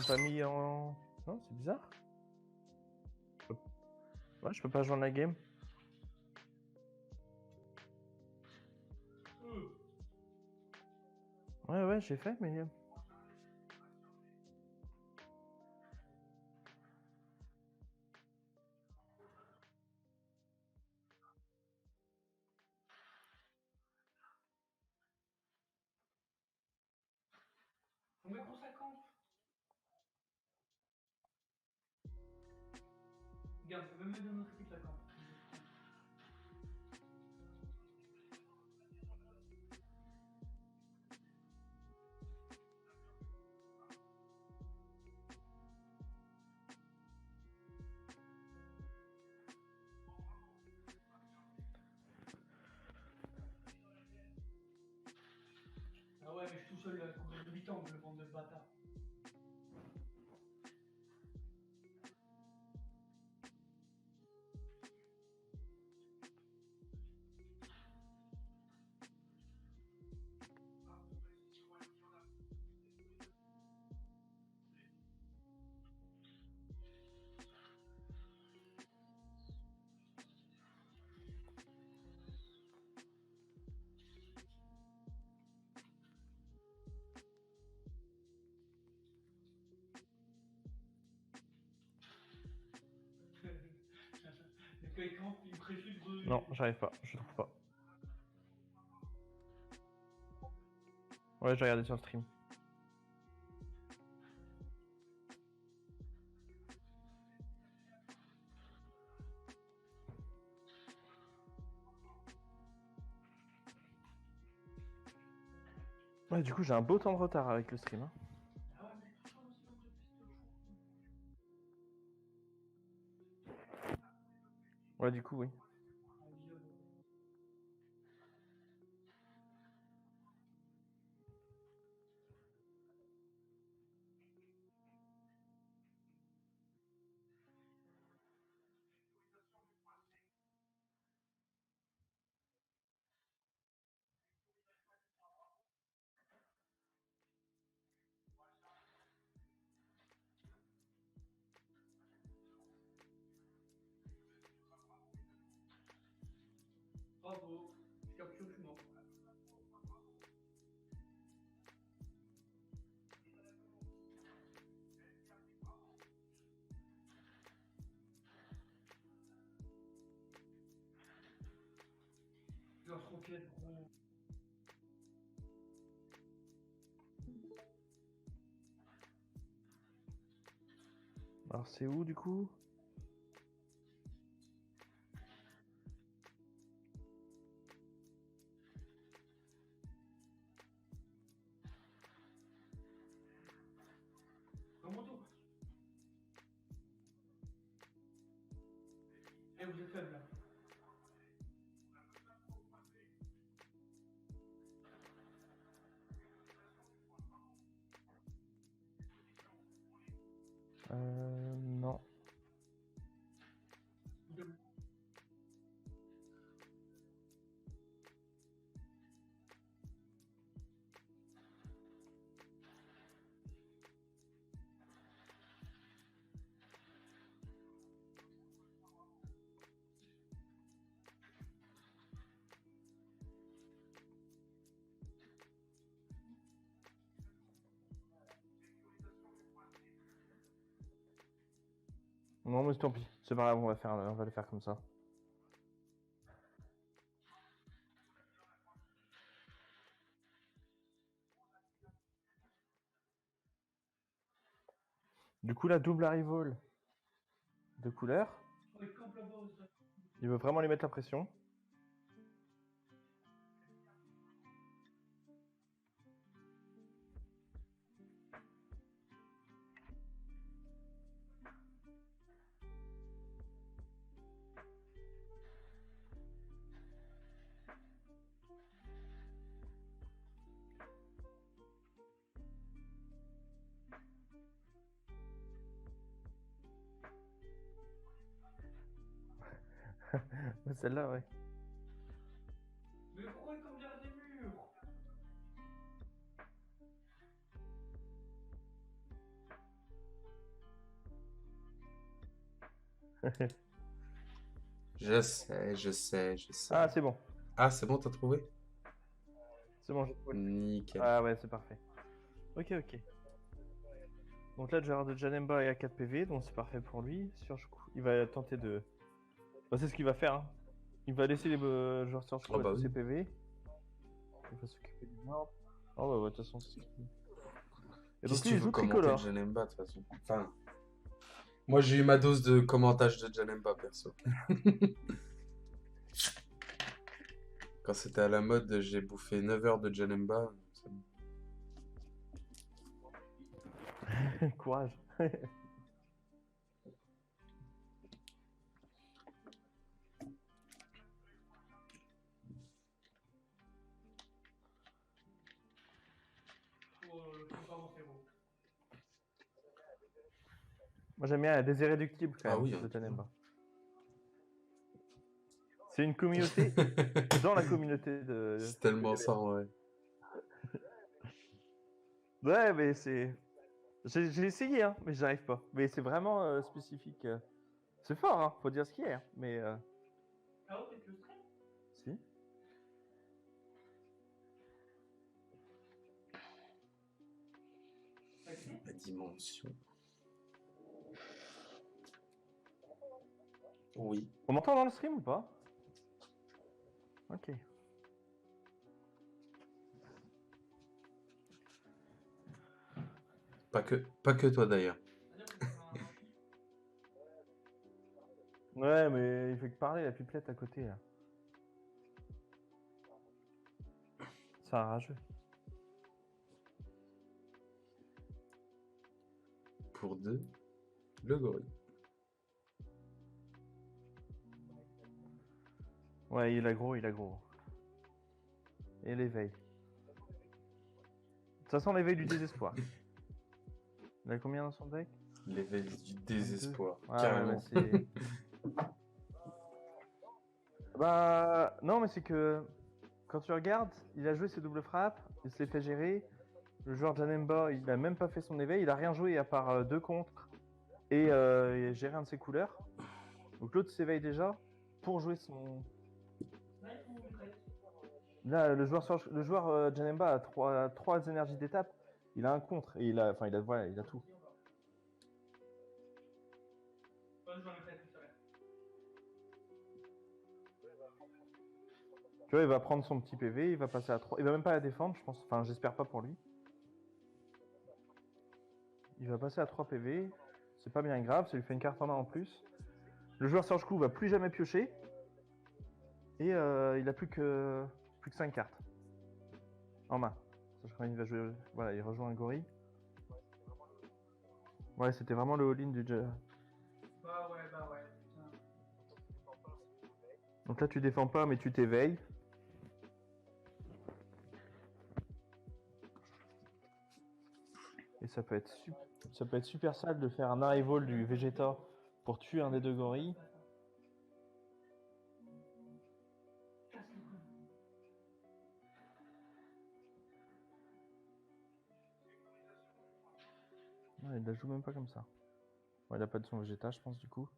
pas mis en... Non, c'est bizarre. Ouais, je peux pas joindre la game. Ouais, j'ai fait, mais... Faut mettre en 50. Regarde, je vais même mettre dans notre truc la camp. Ah ouais, mais je suis tout seul là, combien de 8 ans, le bande de bâtard. Le quelqu'un, il me préfère de... Non, j'arrive pas, je trouve pas. Ouais, j'ai regardé sur le stream. Ouais, du coup, j'ai un beau temps de retard avec le stream. Hein. Ah ouais, mais tout ça aussi, on peut plus de Ouais, du coup, oui. Bravo, je capture, je suis mort. Lance-roquette, gros. Alors, c'est où, du coup? Dans mon tour. Eh, vous êtes faible là. Non. Non, mais tant pis. C'est pas grave, on va le faire comme ça. Du coup, la double arrivole de couleur. Il veut vraiment lui mettre la pression. Celle-là, ouais. Mais pourquoi il tombe derrière des murs? Je sais, je sais, je sais. Ah, c'est bon. Ah, c'est bon, t'as trouvé? C'est bon, j'ai trouvé. Nickel. Ah ouais, c'est parfait. Ok, ok. Donc là, le joueur de Janemba est à 4 PV, donc c'est parfait pour lui. Il va tenter de... Bah, c'est ce qu'il va faire. Hein. Il va laisser les joueurs sur Oh à bah tous oui. ses PV. Il va s'occuper du nord. Oh bah, de toute façon, c'est... Et Qu'est-ce donc que lui, tu il veux joue commenter tricolore. Janemba de toute façon? Enfin, moi j'ai eu ma dose de commentage de Janemba perso. Quand c'était à la mode, j'ai bouffé 9 heures de Janemba. C'est bon. Courage. Faut pas avancer, gros. Moi, j'aime bien des irréductibles quand Ah même oui, de hein. Janemba. C'est une communauté dans la communauté de... C'est tellement ça en vrai. Ouais, mais c'est... J'ai essayé, hein, mais j'arrive pas. Mais c'est vraiment spécifique. C'est fort, hein, faut dire ce qu'il y a. Mais Ah ouais, t'es plus stress. si. La dimension. Oui. On m'entend dans le stream ou pas? Ok. Pas que toi d'ailleurs. Ouais, mais il fait que parler, la pipelette à côté, là. C'est un rageux. Pour 2, le gorille. Ouais, il a gros, il a gros. Et l'éveil. De toute façon, l'éveil du désespoir. Il a combien dans son deck? L'éveil du désespoir. Ah, Carrément. ouais, c'est... Bah, non, mais c'est que quand tu regardes, il a joué ses doubles frappes, il se les fait gérer. Le joueur Janemba, il a même pas fait son éveil, il a rien joué à part 2 contres et gérer un de ses couleurs. Donc l'autre s'éveille déjà pour jouer son. Là, le joueur Janemba a 3 énergies d'étape, il a un contre et voilà, il a tout. Tu vois, il va prendre son petit PV, il va passer à 3. Il va même pas la défendre, je pense. Enfin, j'espère pas pour lui. Il va passer à 3 PV. C'est pas bien grave, ça lui fait une carte en main en plus. Le joueur Serge Coup va plus jamais piocher. Et il a plus que 5 cartes en main. Je crois qu'il va jouer. Voilà, il rejoint un gorille. Ouais, c'était vraiment le all-in du jeu. Bah ouais. Donc là, tu défends pas, mais tu t'éveilles. Et ça peut être super sale de faire un arrival du Vegeta pour tuer un des 2 gorilles. Non, il la joue même pas comme ça. Ouais, il a pas de son Vegeta, je pense, du coup.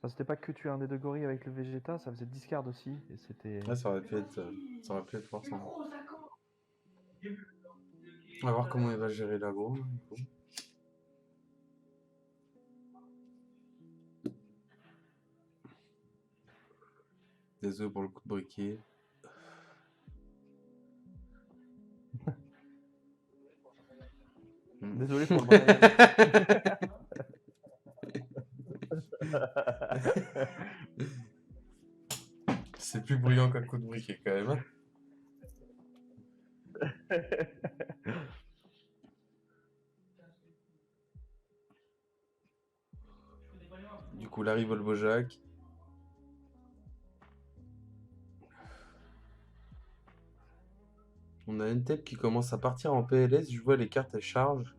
Enfin, c'était pas que tuer un des 2 gorilles avec le Vegeta, ça faisait discard aussi. Et c'était. Ouais, ça aurait pu être fort ça. On va voir comment il va gérer l'agro. Du coup. Désolé pour le coup de briquet. Désolé pour le Brian. C'est plus bruyant qu'un coup de briquet quand même. Hein. Du coup, là arrive le Bojack. On a une tête qui commence à partir en PLS. Je vois les cartes, elles chargent.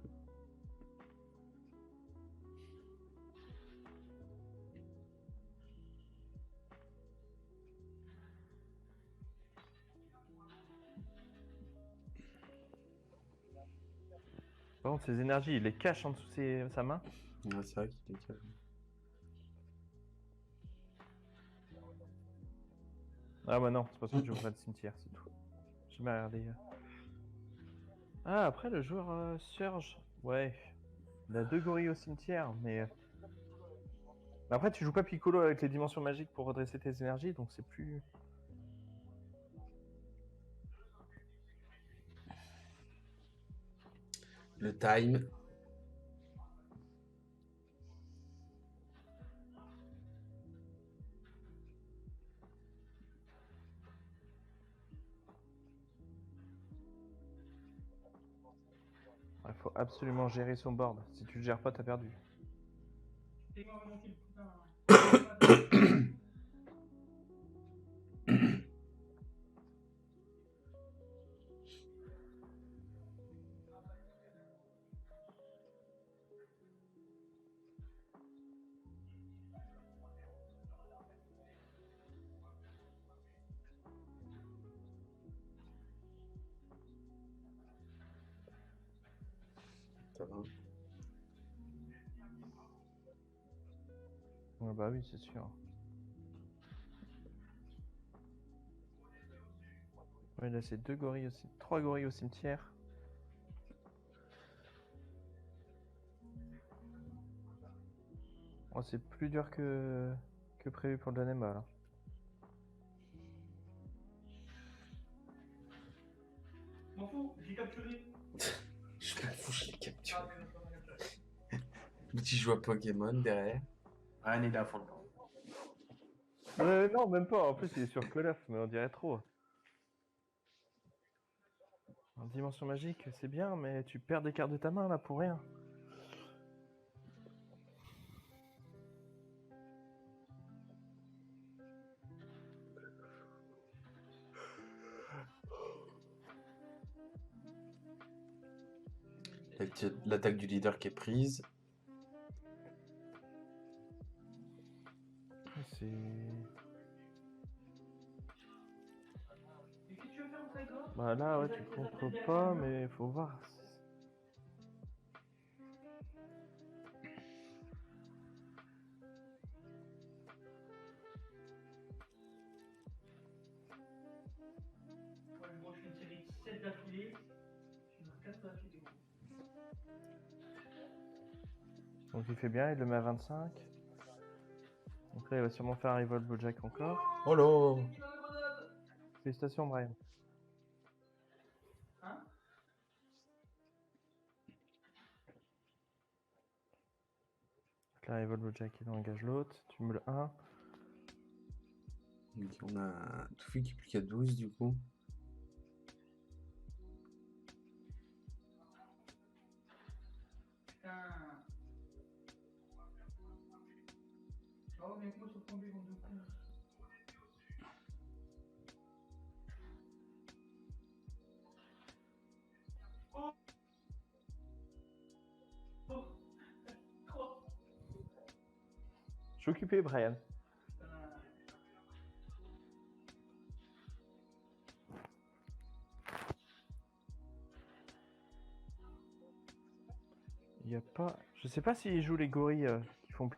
Par contre, ses énergies, il les cache en dessous de sa main. Ouais, c'est vrai qu'il est calme. Ah bah non, c'est parce que j'ouvrais le cimetière, c'est tout. J'ai mal regardé. Ah, après le joueur Surge. Ouais. Il a 2 gorilles au cimetière, mais... Après, tu joues pas Piccolo avec les dimensions magiques pour redresser tes énergies, donc c'est plus... Le time. Il faut absolument gérer son board. Si tu le gères pas, t'as perdu. Fais-moi remonter le putain. Ça va. Ah bah oui, c'est sûr. Ouais, là, c'est 2 gorilles aussi. 3 gorilles au cimetière. Oh, c'est plus dur que prévu pour le Janemba, là. M'en fous, j'ai capturé. Je m'en fous, je l'ai capturé. Ah, mais non, je l'ai pas capturé. Petit joueur Pokémon derrière. Ah, il est à fond dedans. Non, même pas. En plus, il est sur Call of, mais on dirait trop. En dimension magique, c'est bien, mais tu perds des cartes de ta main, là, pour rien. L'attaque du leader qui est prise. C'est... Et qu'est-ce que tu veux faire, mon gars? Bah là, ouais, tu contres pas, mais faut voir. Ouais, moi, je fais une série de 7 d'affilée. Je fais 4 d'affilée. Donc il fait bien, il le met à 25. Donc là, il va sûrement faire un Revolt Bojack encore. Oh là! Félicitations, Brian. Hein? Donc là, Revolt Bojack, il engage l'autre. Tu me le 1. Donc on a tout fait qui est plus qu'à 12 du coup. Putain. Oh, mais moi, je suis tombé dans 2 coups. Oh! Oh! 3! Je suis occupé, Brian. Putain. Il y a pas... Je sais pas s'il joue les gorilles qui font...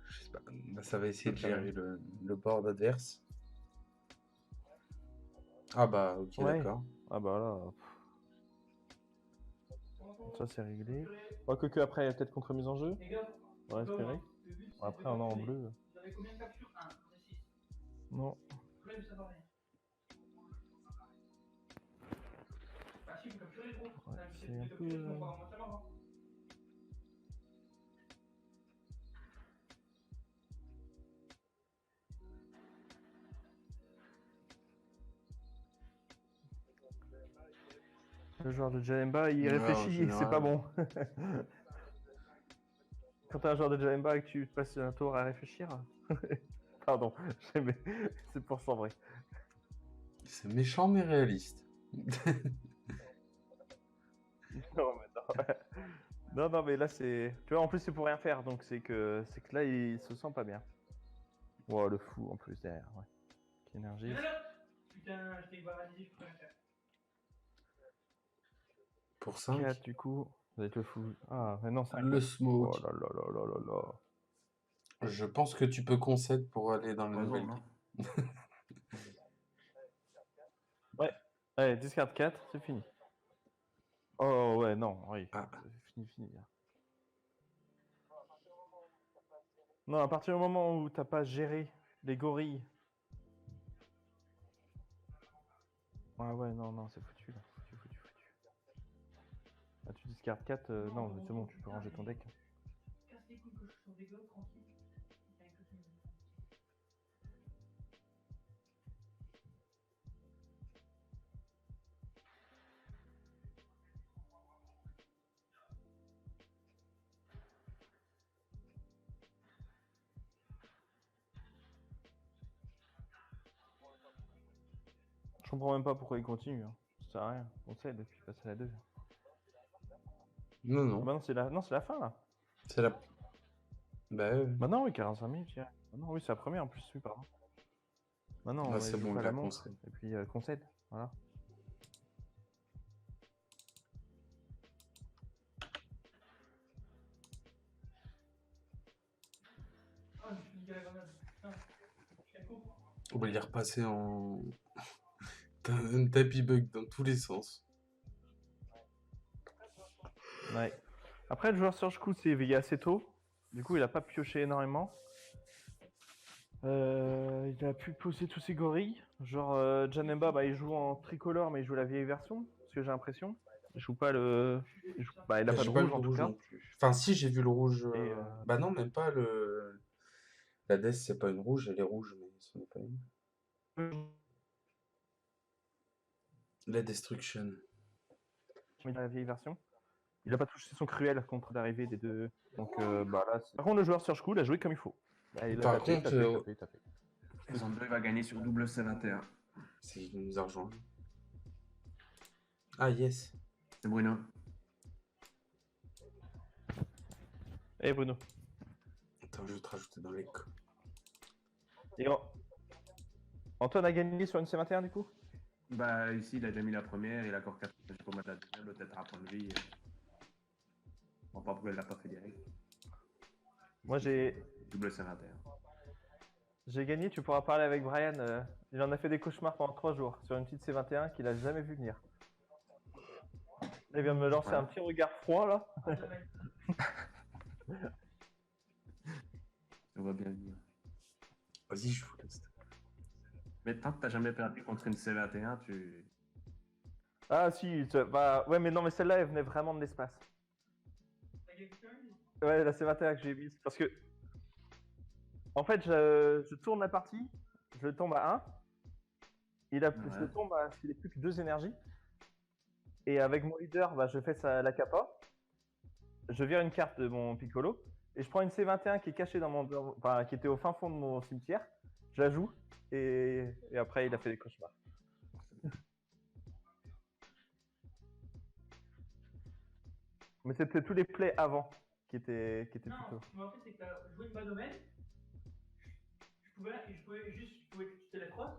Je sais pas. Bah, ça va essayer de gérer le board adverse. Ah bah ok, Ouais. d'accord. Ah bah là... Ça, c'est réglé. Oh, que après, il y a peut-être contre-mise en jeu. Les gars, On va espérer. le but, c'est Après, de on a en capturer. bleu. Vous avez combien de captures? 1, on est 6. Non. Problème, ça va rien. Bah, si, vous capturez, gros. Ouais, Là, c'est vous un êtes peu, capturé, sinon, on va vraiment savoir, hein. Le joueur de Jalemba, il Ouais, en réfléchit et c'est général. pas bon. Quand t'as un joueur de Jalemba et que tu passes un tour à réfléchir... Pardon, c'est pour s'en vrai. C'est méchant mais réaliste. Non, mais non. Non, non, mais là, c'est... Tu vois, en plus, c'est pour rien faire, donc c'est que là, il se sent pas bien. Wow, le fou, en plus, derrière, ouais. Quelle énergie. Mais là, putain, je t'ai banalisé, je peux rien faire. Pour 5. 4 du coup. Ça va être le fou. Ah, mais non, 5. Le Oh smoke. là là là là là là. Je pense que tu peux concède pour aller dans la Raison, nouvelle non? game. Ouais. Allez, discard 4, c'est fini. Oh ouais, non, oui. Ah. C'est fini. Là. Non, à partir du moment où t'as pas géré les gorilles. Ah ouais, non, c'est foutu là. Foutu. Ah, tu discardes 4, non, mais c'est bon, tu peux ranger ton deck. Casse les couilles que je sors des gars, tranquille. Avec le film. Je comprends même pas pourquoi il continue. Hein. Ça sert à rien. On cède et puis passe à la 2. Non, Ah non. bah non, c'est la fin là. C'est la. Bah ouais. Bah non, oui, 45 minutes, je dirais. Bah non, oui, c'est la première en plus, oui, pardon. Bah non, Ah, ouais, c'est joue bon, pas il la a montre. concède. Et puis concède, voilà. Ah, je suis niqué la grenade. Putain. Quel con. On va y repasser en. T'as un tapis bug dans tous les sens. Ouais. Après, le joueur Surge Coup s'est éveillé assez tôt. Du coup, il a pas pioché énormément. Il a pu poser tous ses gorilles. Genre, Janemba, bah, il joue en tricolore, mais il joue la vieille version. Parce que j'ai l'impression. Il joue pas le. Bah, il a Bah, pas j'ai de pas rouge le en tout rouge cas. non plus. Enfin, si, j'ai vu le rouge. Et, Bah non, même pas le. La Death, c'est pas une rouge, elle est rouge, mais ce n'est pas une. La Destruction. Mais dans la vieille version. Il a pas touché son cruel contre l'arrivée des deux. Donc, bah là. Par contre, le joueur Surge Coup, il a joué comme il faut. Bah, il a Par tapé, contre, tapé. Zombie va gagner sur double C21. c'est qu'il nous a rejoint. Ah, yes. C'est Bruno. Eh Bruno. Attends, je vais te rajouter dans les co. Et Antoine a gagné sur une C21 du coup. Bah, ici, il a déjà mis la première, il a encore 4 pour mettre la deuxième, l'autre être à point de vie. On voit pas pourquoi il l'a pas fait direct. Moi j'ai Double C21. gagné, tu pourras parler avec Brian. Il en a fait des cauchemars pendant 3 jours sur une petite C21 qu'il a jamais vu venir. Il vient de me lancer Ouais. un petit regard froid là. On va bien venir. Vas-y, je vous laisse. Mais tant que t'as jamais perdu contre une C21, tu. Ah si, bah ouais mais non mais celle-là elle venait vraiment de l'espace. T'as gagné quelqu'un? Ouais la C21 que j'ai mise parce que en fait je tourne la partie, je tombe à 1. Je tombe s'il est plus que 2 énergies. Et avec mon leader, bah, je fais la capa. Je vire une carte de mon Piccolo. Et je prends une C21 qui est cachée enfin, qui était au fin fond de mon cimetière. Je la joue. Et après, il a fait des cauchemars. Mais c'était tous les plays avant qui étaient Non, plutôt. ce qui m'a fait, c'est que t'as joué une bas domaine. Je pouvais tuer la frost.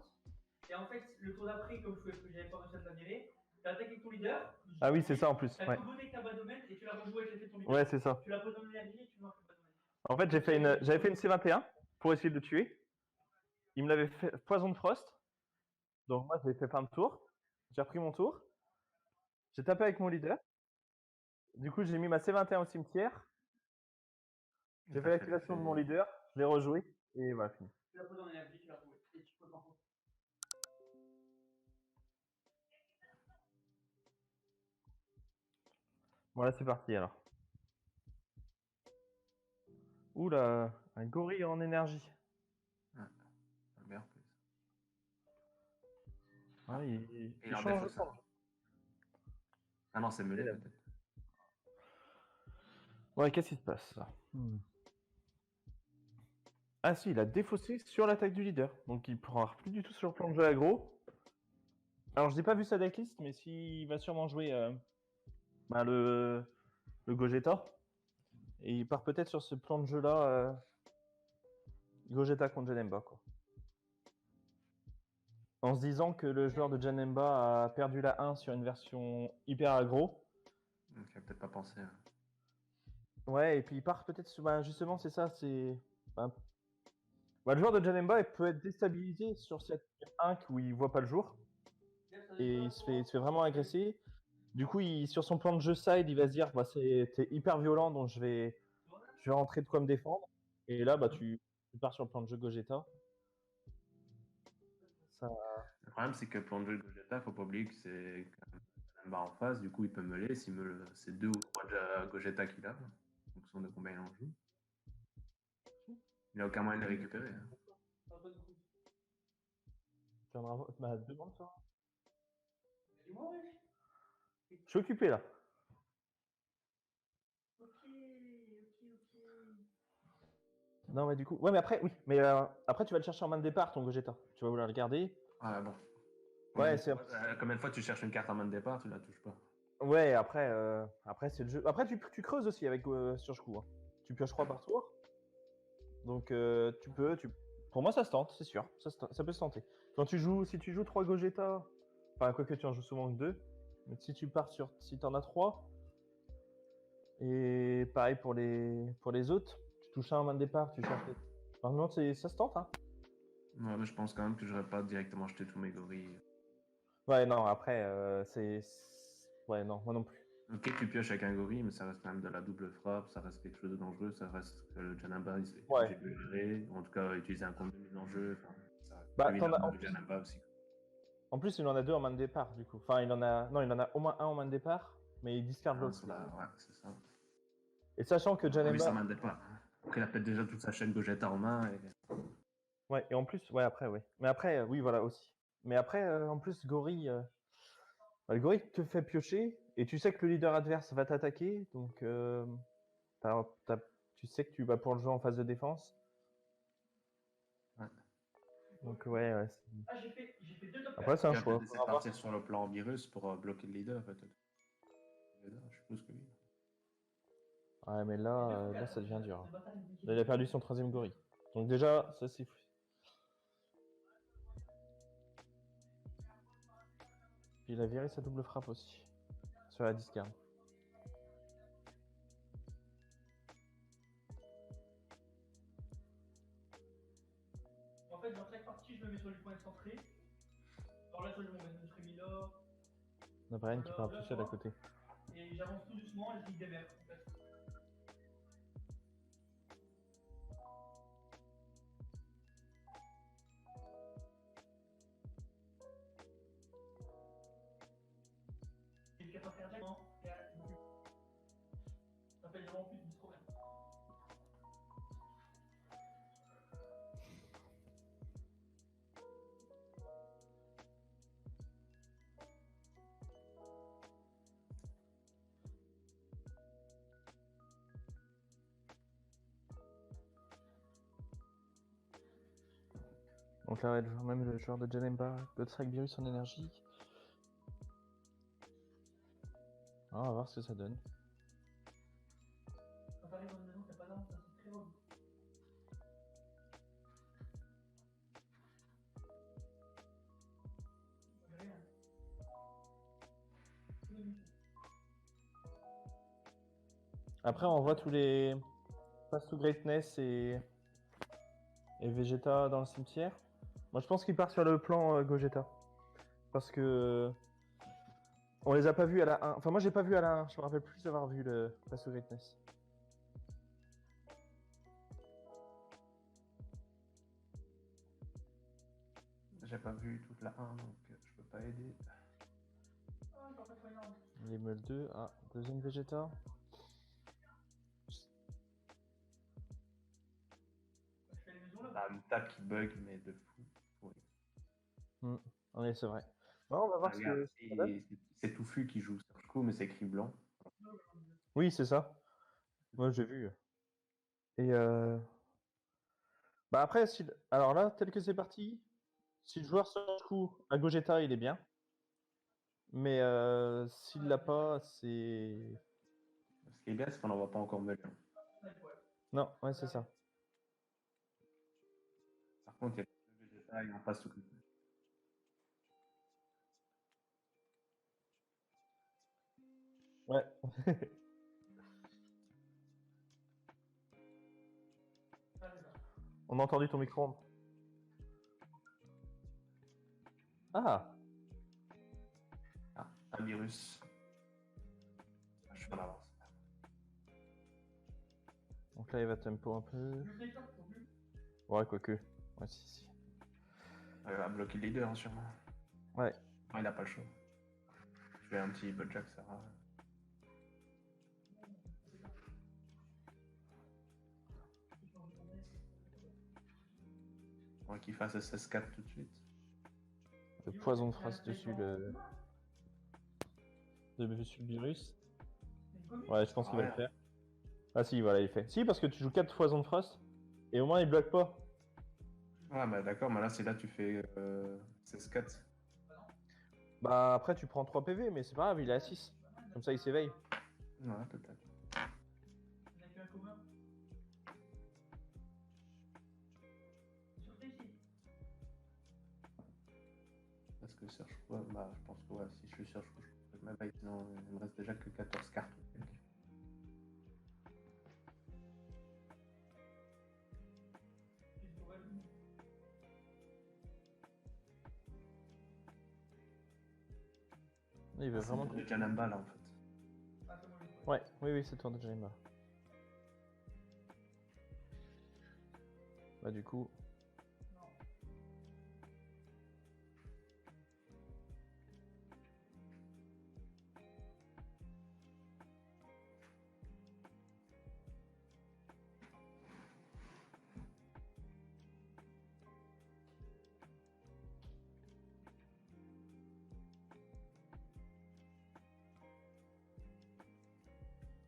Et en fait, le tour d'après, comme j'avais pas réussi à te la virer, t'as attaqué avec ton leader. Ah oui, c'est ça en plus. T'as Ouais, tout donné avec ta bas domaine et tu l'as rejoué avec l'effet de ton leader. ouais c'est ça. Tu l'as posé en énergie et tu marques le bas domaine. En fait, j'avais fait une C21 pour essayer de le tuer. Il me l'avait fait poison de frost. Donc moi, j'ai fait fin de tour. J'ai repris mon tour. J'ai tapé avec mon leader. Du coup, j'ai mis ma C21 au cimetière. J'ai fait l'activation de mon leader. Je l'ai rejoué. Et voilà, fini. Tu l'as posé en énergie, tu l'as retrouvé. Et tu peux pas en. Voilà, c'est parti alors. Oula, un gorille en énergie. Merde. Ah, il en change de défausse, hein. forme. Ah non, c'est mêlé Et là. peut-être. Ouais, qu'est-ce qui se passe là Ah si, il a défaussé sur l'attaque du leader. Donc il pourra plus du tout sur le plan de jeu aggro. Alors je n'ai pas vu sa decklist, mais s'il va sûrement jouer le Gogeta. Et il part peut-être sur ce plan de jeu là. Gogeta contre Janemba quoi. En se disant que le joueur de Janemba a perdu la 1 sur une version hyper aggro. Donc, il a peut-être pas pensé. Hein. Ouais, et puis il part peut-être. Ben, justement, c'est ça. Ben, le joueur de Janemba il peut être déstabilisé sur cette 1 où il voit pas le jour. Et il se fait vraiment agresser. Du coup, sur son plan de jeu side, il va se dire bah, c'est hyper violent, donc je vais rentrer de quoi me défendre. Et là, bah, tu pars sur le plan de jeu Gogeta. Ça... Le problème, c'est que pour le jeu de Gogeta, faut pas oublier que c'est un bar en face, du coup, il peut meuler. S'il meule, c'est 2 ou 3 Gogeta qu'il a, en fonction de combien il en joue. Il n'a aucun moyen de les récupérer. Hein. Tu en as... bah, demande ça. Je suis occupé là. Non, mais du coup. Ouais, mais après, oui. Mais après, tu vas le chercher en main de départ, ton Gogeta. Tu vas vouloir le garder. Ah bon. Ouais, c'est. Combien de fois tu cherches une carte en main de départ, tu la touches pas. Ouais, après c'est le jeu. Après, tu creuses aussi avec Surjku. Hein. Tu pioches 3 par tour. Donc, tu peux. Pour moi, ça se tente, c'est sûr. Ça peut se tenter. Si tu joues 3 Gogeta, enfin, quoique tu en joues souvent que 2. Mais si tu pars sur. Si tu en as 3. Et pareil pour les autres. Tu touches un en main de départ, tu cherches. Normalement, ça se tente, hein. Ouais, mais je pense quand même que j'aurais pas directement jeté tous mes gorilles. Ouais, non, après, ouais, non, moi non plus. Ok, tu pioches avec un gorille, mais ça reste quand même de la double frappe, ça reste quelque chose de dangereux, ça reste que le Janamba, il est obligé de le gérer, ou en tout cas utiliser un compte de mise en jeu. Bah, le Janamba aussi. En plus, il en a 2 en main de départ, du coup. Enfin, il en a au moins un en main de départ, mais il discard l'autre. Ouais, c'est ça. Et sachant que Janemba... Oui, ça main de départ. Donc il a peut-être déjà toute sa chaîne Gogeta en main. Ouais, et en plus, ouais, après, ouais. Mais après, oui, voilà, aussi. Mais après, en plus, Gorille... le gorille te fait piocher, et tu sais que le leader adverse va t'attaquer, donc tu sais que tu vas pour le jeu en phase de défense. Ouais. Donc, ouais. J'ai fait 2 top Après, c'est un tu vas choix. peut-être essayer de partir sur le plan virus pour bloquer le leader, peut-être. Je suppose que oui. Ouais, mais là, ça devient dur. Là, il a perdu son 3ème gorille. Donc déjà, ça c'est fou. Puis il a viré sa double frappe aussi. Sur la discard. En fait, dans chaque partie, je me mets sur les points centrés. Alors là, je me serais mis là. On a Brian qui part tout seul à côté. Et j'avance tout doucement et je lis des verres, en fait. Et puis après, cardiaquement, ça fait vraiment plus de trop bien. Donc là, même le joueur de Janemba, Godstrike virus en énergie. Ah, on va voir ce que ça donne. Quand t'arrives dans une maison, t'as pas d'armes, ça c'est très relou. Rien. Après, on voit tous les Pass to Greatness et Vegeta dans le cimetière. Moi, je pense qu'il part sur le plan Gogeta. Parce que on les a pas vus à la 1. Enfin, moi, j'ai pas vu à la 1. Je me rappelle plus d'avoir vu le Pass to Greatness. J'ai pas vu toute la 1, donc je peux pas aider. Les meules 2. Ah, deuxième Vegeta. Une table qui bug, mais de fou. Oui. Oui, c'est vrai. Bon, on va voir ce que ça donne. C'est Touffu qui joue Surjku, mais c'est écrit blanc. Oui, c'est ça. Moi, j'ai vu. Et bah après, alors là, tel que c'est parti, si le joueur Surjku à Gogeta, il est bien. Mais s'il l'a pas, c'est... Ce qui est bien, c'est qu'on n'en voit pas encore Melon. Non, ouais, c'est ça. Par contre, il y a le Vegeta, il en passe tout. Ouais. On a entendu ton micro-ondes. Ah, Ah, un virus. Je suis en avance. donc là il va tempo un peu. Ouais, quoique. Ouais, si. Il va bloquer le leader, hein, sûrement. Ouais. Non, il a pas le choix. Je fais un petit Bojack, ça va. Faudrait qu'il fasse SS4 tout de suite. Le poison de phrase dessus dessus le virus. Ouais, je pense qu'il va le faire. Ah si, voilà, il fait. Si, parce que tu joues 4 foisons de frost et au moins il bloque pas. Ah bah d'accord, mais là c'est là tu fais SS4. Bah après tu prends 3 PV, mais c'est pas grave, il est à 6. Comme ça il s'éveille. Ouais, peut-être. Parce que Serge, ouais, bah je pense que ouais, si je suis sûr, je peux ma bête, sinon il me reste déjà que 14 cartes. Il veut vraiment. C'est Janamba là en fait. Ouais, oui, c'est tour de Jaima. Bah du coup.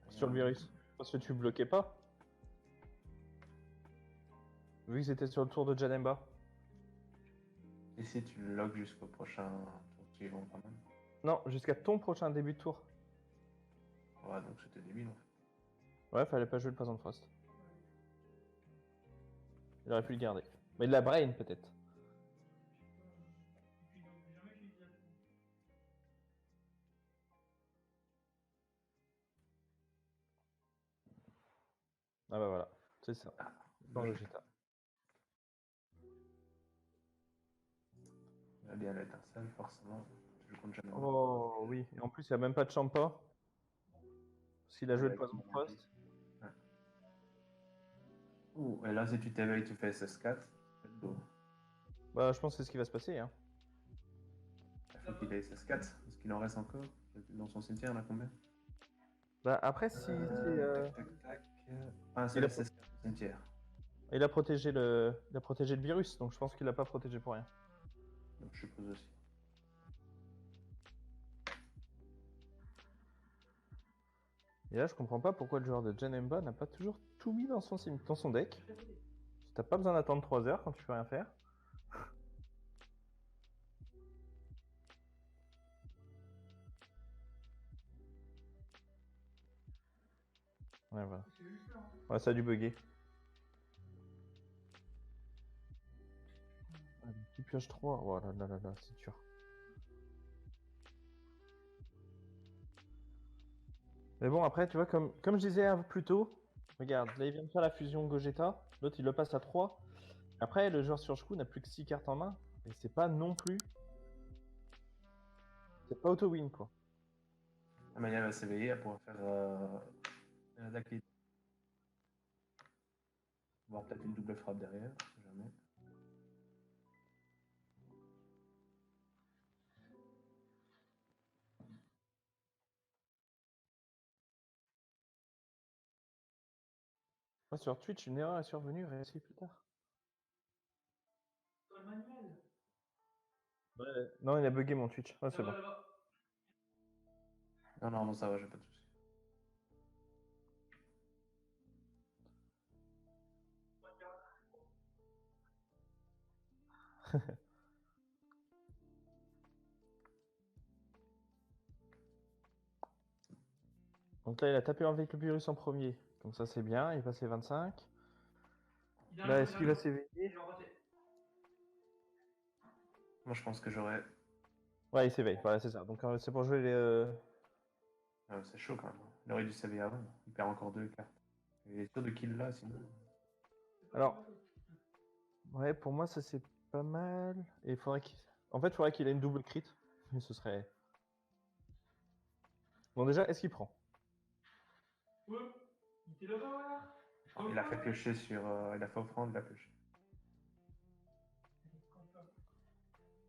Sur le virus. Parce que tu bloquais pas. Vu que c'était sur le tour de Janemba. Et si tu le logs jusqu'au prochain tour suivant quand même. Non, jusqu'à ton prochain début de tour. Ouais, donc c'était débile en fait. Ouais, fallait pas jouer le poison de frost. Il aurait pu le garder. Mais de la brain peut-être. Ah bah voilà, c'est ça. Dans le Gogeta. Il va bien l'étincelle, forcément. Tu joues contre Janamba. Oh oui, et en plus il n'y a même pas de Champa. Parce qu'il a joué le poison de frost. Ouais. Ouh, et là si tu t'éveilles, tu fais SS4. C'est beau. Bah je pense que c'est ce qui va se passer. Hein. Il faut qu'il ait SS4. Est-ce qu'il en reste encore? Dans son cimetière, il en a combien? Bah après si c'est... Tac. Ah, c'est Il le a- SS4 au cimetière. il a protégé le virus, donc je pense qu'il l'a pas protégé pour rien. Donc je suppose aussi. Et là je comprends pas pourquoi le joueur de Janemba n'a pas toujours tout mis dans son deck. T'as pas besoin d'attendre 3 heures quand tu peux rien faire. Ouais voilà. Ouais ça a dû bugger. Tu pioches 3, oh là là, c'est dur. Mais bon après tu vois comme je disais un peu plus tôt, regarde, là il vient de faire la fusion Gogeta, l'autre il le passe à 3. Après le joueur sur Shku n'a plus que 6 cartes en main, et c'est pas non plus... C'est pas auto-win quoi. Amaya va s'éveiller, elle pourra faire l'attaque lead. On va avoir peut-être une double frappe derrière, si jamais. Moi sur Twitch une erreur est survenue, réussi plus tard. Ouais. Non il a bugué mon Twitch, ouais c'est bon. Non, ça va, j'ai pas de soucis. Donc là il a tapé avec le virus en premier, comme ça c'est bien, il passe les 25. Là est-ce qu'il va s'éveiller? Moi je pense que j'aurais. Ouais il s'éveille, voilà c'est ça. Donc c'est pour jouer C'est chaud quand même. Il aurait dû saver avant. Il perd encore 2 cartes. Il est sûr de kill là sinon. Alors, ouais, pour moi, ça c'est pas mal. Et il faudrait qu'il... En fait, il faudrait qu'il ait une double crit. Mais ce serait... Bon, déjà, est-ce qu'il prend? Ouais, il était là-bas, voilà. Il a fait piocher sur. Il a fait offrande, il a pioché.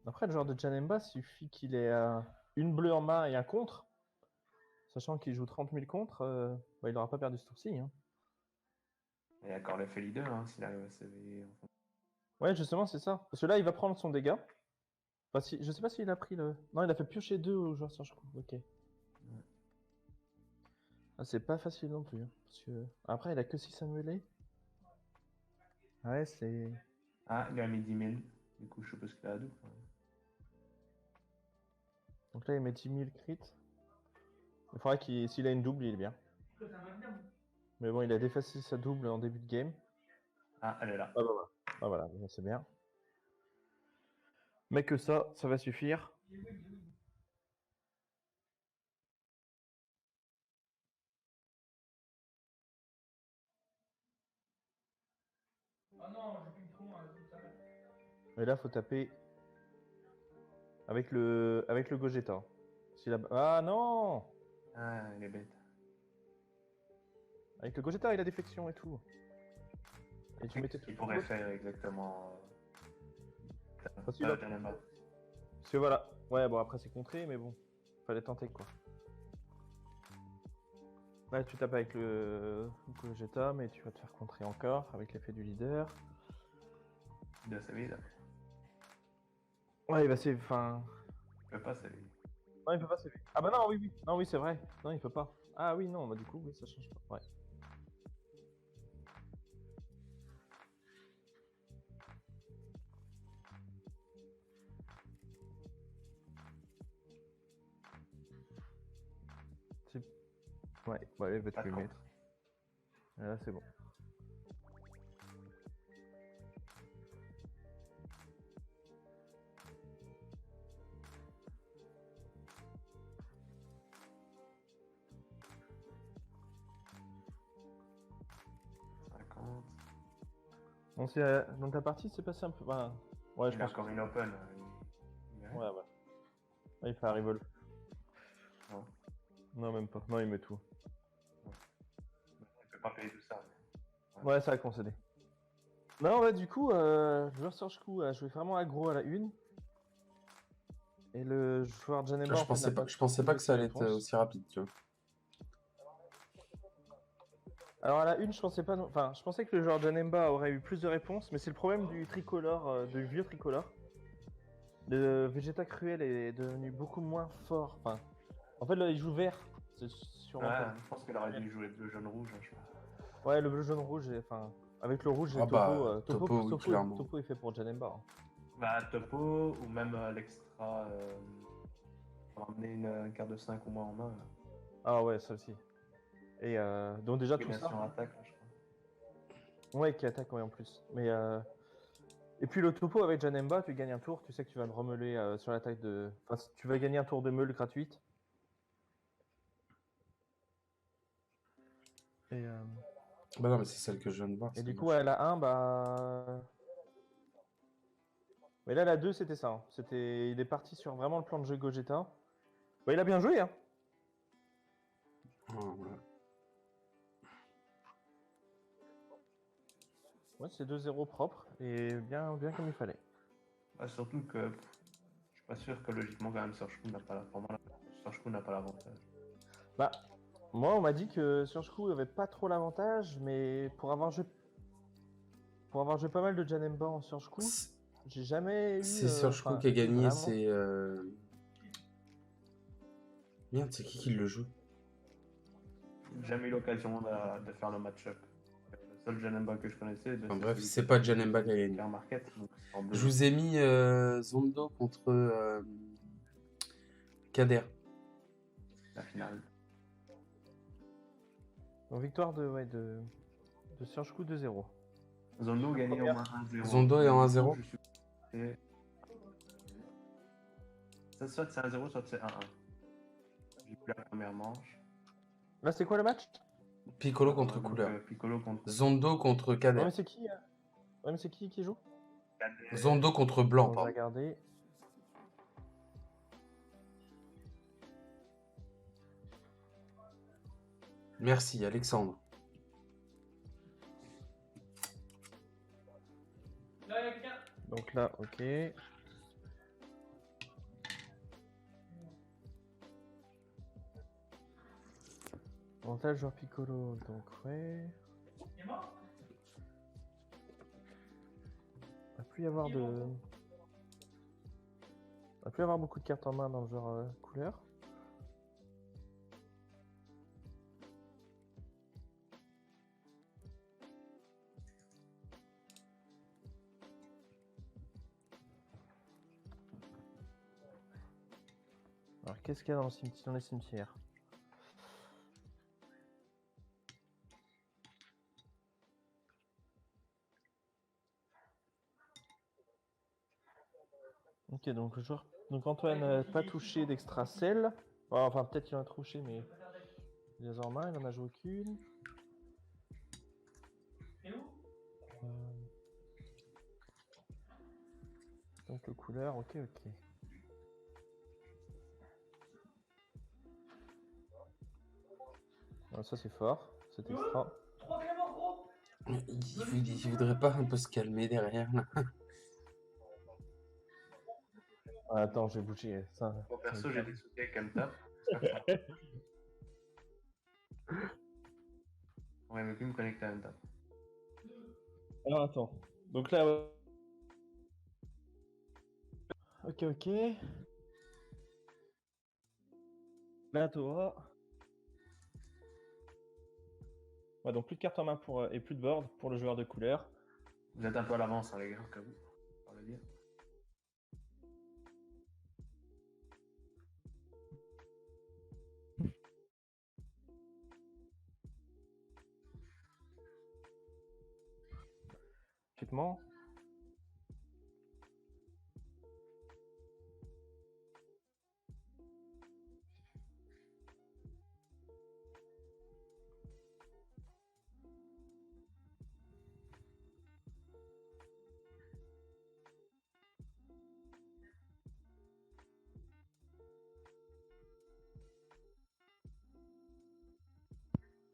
Après, le joueur de Janemba, suffit qu'il ait une bleue en main et un contre. Sachant qu'il joue 30 000 contre, bah, il n'aura pas perdu ce tour-ci. Hein. Et encore l'effet leader, hein, s'il arrive à saver. Enfin, Ouais, justement, c'est ça. Parce que là, il va prendre son dégât. Enfin, si... Je sais pas s'il a pris le... Non, il a fait piocher 2 au joueur Serge Coup. Ok. Ah, c'est pas facile non plus. Hein, parce que... Après, il a que 6 à mêler. Ouais, c'est... Ah, il a mis 10 000. Du coup, je suppose qu'il a la double. Donc là, il met 10 000 crit. Il faudrait qu'il... S'il a une double, il est bien. Putain, ça va bien. Mais bon, il a défacé sa double en début de game. Ah, elle est là. Ah bah voilà. Ah voilà, bon, c'est bien. Mais que ça va suffire. Ah non, j'ai plus le tronc, tout ça. Et là, faut taper avec le Gogeta. S'il a... Ah non! Ah, il est bête. Avec le Gogeta, il a déflexion et tout. Et tu mettais Il pourrait faire exactement. Facile, hop. Janemba. Parce que voilà. Ouais, bon, après, c'est contré, mais bon. Fallait tenter, quoi. Là, tu tapes avec le Gogeta, mais tu vas te faire contrer encore avec l'effet du leader. Il doit saver là. Ouais, il va c'est... Enfin... Il peut pas saver. Non, il peut pas saver. Ah bah non, oui, oui. Non, oui, c'est vrai. Non, il peut pas. Ah oui, non, bah du coup, oui, ça change pas. Ouais. C'est... Ouais, ouais, il va te lui D'accord. mettre. Et là, c'est bon. Bon, dans ta partie, c'est passé un peu... Bah, ouais, je Il a pense encore que... une open. Ouais, ouais. Ouais, il fait un revolve. Non. Non, même pas. Non, il met tout. Il peut pas payer tout ça. Ouais, ça a concédé. Non, ouais, du coup, le joueur Serge Coup a joué vraiment aggro à la une. Et le joueur Janemba... Je pensais pas que ça allait être aussi rapide, tu vois. Alors à la une, je pensais pas... Enfin, je pensais que le joueur Janemba aurait eu plus de réponses, mais c'est le problème du tricolore, du vieux tricolore. Le Vegeta Cruel est devenu beaucoup moins fort. Enfin, en fait, là, il joue vert. C'est sûrement Ouais, pas... je pense qu'il aurait dû jouer bleu, jaune, rouge. Hein, je pense. Ouais, le bleu, jaune, rouge, enfin... Avec le rouge, Ah Topo, bah, Topo, oui, clairement. Topo est fait pour Janemba. Hein. Bah, Topo, ou même l'extra. Pour ramener une carte de 5 ou moins en main. Ah ouais, ça aussi. Et donc déjà tout ça... Attaque, là, je crois. Ouais, qui attaque ouais, en plus. Mais et puis le topo avec Janemba, tu gagnes un tour, tu sais que tu vas le remeler sur l'attaque de... Enfin, tu vas gagner un tour de meule gratuite. Et, Bah non, mais c'est celle que je viens de voir. et du coup, à la 1, bah... Mais là, la 2, c'était ça. Hein. Il est parti sur vraiment le plan de jeu Gogeta. Bah, il a bien joué, hein. Oh, ouais. Ouais, c'est 2-0 propre et bien comme il fallait. Bah, surtout que je suis pas sûr que logiquement, quand même, Serge Coup n'a pas l'avantage. Bah, moi, on m'a dit que Serge Coup avait pas trop l'avantage, mais pour avoir joué pas mal de Janemba en Serge Coup, j'ai jamais eu... C'est Serge Coup qui a gagné, vraiment... c'est... Merde, c'est qui le joue? J'ai jamais eu l'occasion de faire le match-up. Le seul Janemba que je connaissais... Enfin, bref, c'est pas Janemba qui a gagné. Je vous ai mis Zondo contre Kader. La finale. Donc victoire de Serge Coup 2-0. Zondo gagné en 1-0. Zondo est en 1-0. Soit c'est 1-0, soit c'est 1-1. J'ai plus la première manche. Là, c'est quoi le match? Piccolo contre Donc, couleur. Piccolo contre Zondo contre Ouais, Kader. mais c'est qui? Ouais, mais c'est qui joue? Kader. Zondo contre Blanc, On va pardon. regarder. Merci, Alexandre. Là, il y a quelqu'un. Donc là, ok. Avantage joueur Piccolo, donc ouais. Il est mort. Il va plus y avoir de. Il va plus y avoir beaucoup de cartes en main dans le genre couleur. Alors qu'est-ce qu'il y a dans les cimetières? Ok, donc le joueur. Donc Antoine n'a pas touché d'extracell. Enfin, peut-être qu'il en a touché, mais il les a en main, il en a joué aucune. Et où? Donc le couleur, ok. Ah, ça c'est fort, c'est extra. 3 cléments, gros. Il voudrait pas un peu se calmer derrière là. Ah, attends, je vais bouger ça. Bon, perso, j'ai des soucis avec Camtap. On va même plus me connecter à Camtap. Alors attends. Donc là. Ok. Là, toi. Ouais, donc plus de cartes en main et plus de board pour le joueur de couleur. Vous êtes un peu à l'avance, hein, les gars, au cas où. On va le dire. Effectivement.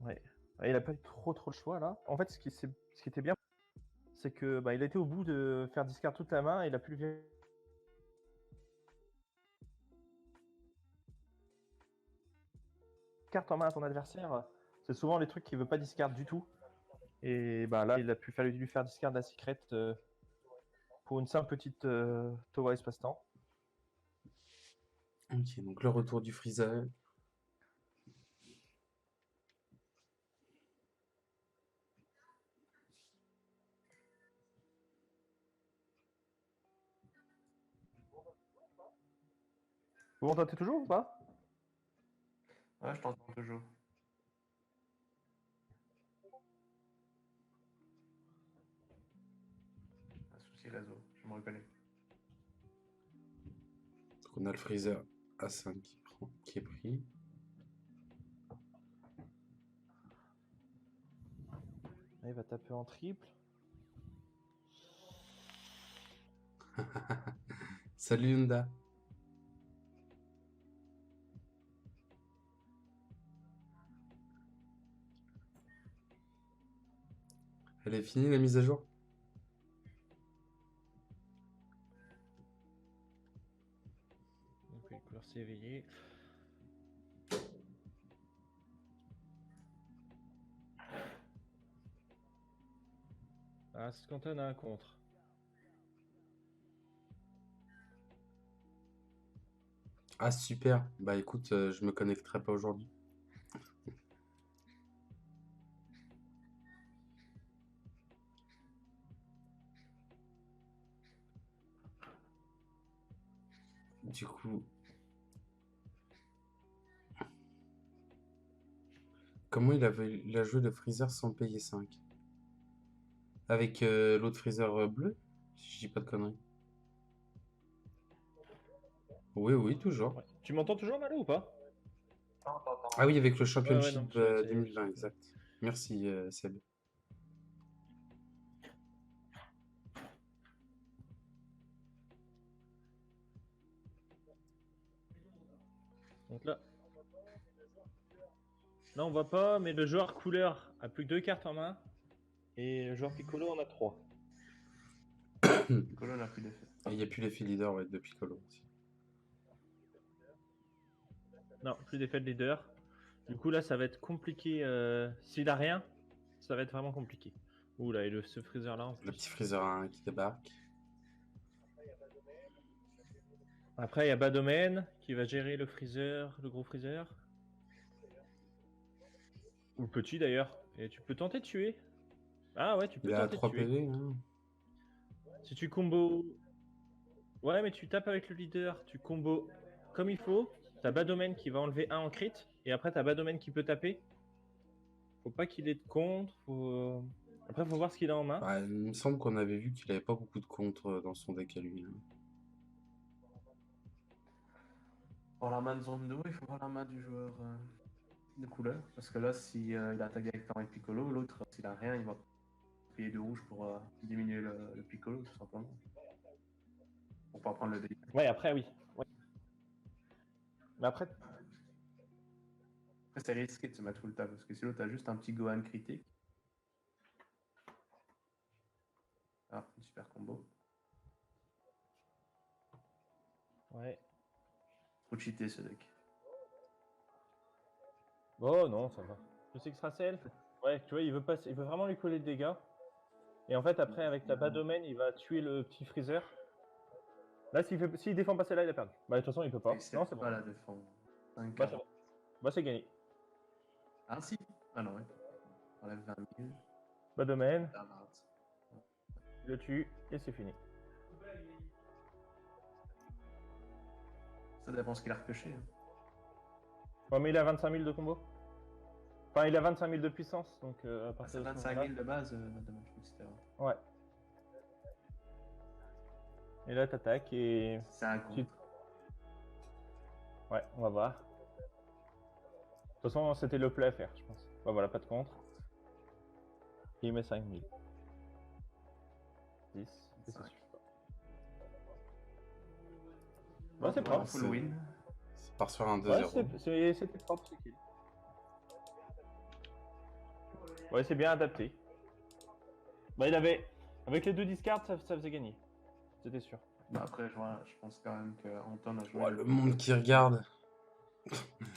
Ouais. Il a pas eu trop le choix là. En fait, ce qui était bien, c'est que il a été au bout de faire discard toute la main et il a pu le carte en main à ton adversaire. C'est souvent les trucs qu'il veut pas discard du tout. Et là, il a pu lui faire discard la secret pour une simple petite Towa espace-temps. Ok, donc le retour du Freezer. Vous m'entendez toujours ou pas? Ouais, je t'entends toujours. Un souci réseau, je me reconnais. Donc on a le Freezer A5 qui est pris. Là, il va taper en triple. Salut Yunda. Elle est finie la mise à jour? Donc les couleurs s'est éveillé. Ah, c'est quand on a un contre. Ah super. Bah écoute, je me connecterai pas aujourd'hui. Du coup, comment il a joué le Freezer sans payer 5? Avec l'autre Freezer bleu? Si je dis pas de conneries. Oui, toujours. Ouais. Tu m'entends toujours, Malo, ou pas? Non, t'entends. Ah oui, avec le Ouais, Championship non, je sais, 2020, je sais. exact. Merci, Seb. Donc là, on voit pas, mais le joueur couleur a plus que 2 cartes en main. Et le joueur Piccolo en a 3. Piccolo n'a plus d'effet. Il n'y a plus l'effet leader ouais, de Piccolo aussi. Non, plus d'effet de leader. Du coup, là, ça va être compliqué. S'il a rien, ça va être vraiment compliqué. Ouh là, et ce Freezer là en plus. Le petit Freezer 1 qui débarque. Après, il y a Badomen qui va gérer le Freezer, le gros Freezer. Ou le petit d'ailleurs. Et tu peux tenter de tuer. Ah ouais, tu peux Il a tenter de 3 tuer. PV. Hein. Si tu combo. Ouais, mais tu tapes avec le leader, tu combo comme il faut. T'as Badomen qui va enlever 1 en crit. Et après, t'as Badomen qui peut taper. Faut pas qu'il ait de contre. Après, faut voir ce qu'il a en main. Bah, il me semble qu'on avait vu qu'il avait pas beaucoup de contre dans son deck à lui. Hein. Pour la main de Zondo, il faut voir la main du joueur de couleur. Parce que là, si il attaque directement avec Piccolo, l'autre, s'il a rien, il va payer de rouge pour diminuer le Piccolo, tout simplement. Pour pas prendre le dégât. Ouais, après, oui. Ouais. Mais après, Après, c'est risqué de se mettre full tap, parce que sinon, t'as juste un petit Gohan critique. Ah, une super combo. ouais. Trop cheaté ce deck. Oh non, ça va. Je sais que sera self. Ouais, tu vois, il veut vraiment lui coller de dégâts. Et en fait, après, avec ta Badomen, il va tuer le petit Freezer. Là, s'il défend pas celle-là, il a perdu. Bah, de toute façon, il peut pas. Non, c'est bon. pas la défense. Bah, c'est bon. Bah, c'est gagné. Ah si. Ah non, ouais. On enlève 20 000. Badomen, Ah, merde. il le tue, et c'est fini. Ça dépend ce qu'il a repêché. Hein. Ouais, mais il a 25 000 de combo. Enfin, il a 25 000 de puissance, donc à Ah, partir c'est de ce 25 moment-là. 000 de base, madame, je crois que c'était. Ouais. Et là, t'attaques et. C'est un contre. Ouais, on va voir. De toute façon, c'était le play à faire, je pense. Bah voilà, pas de contre. Et il met 5000. 10. Et ça suffit pas. Bah, c'est propre. Full win. Ça part sur un 2-0. Ouais, c'était propre ce kill. Ouais, c'est bien adapté. Bah, il avait. Avec les 2 discards, ça faisait gagner. C'était sûr. Bah après, je pense quand même qu'Anton a joué Oh, le monde qui regarde.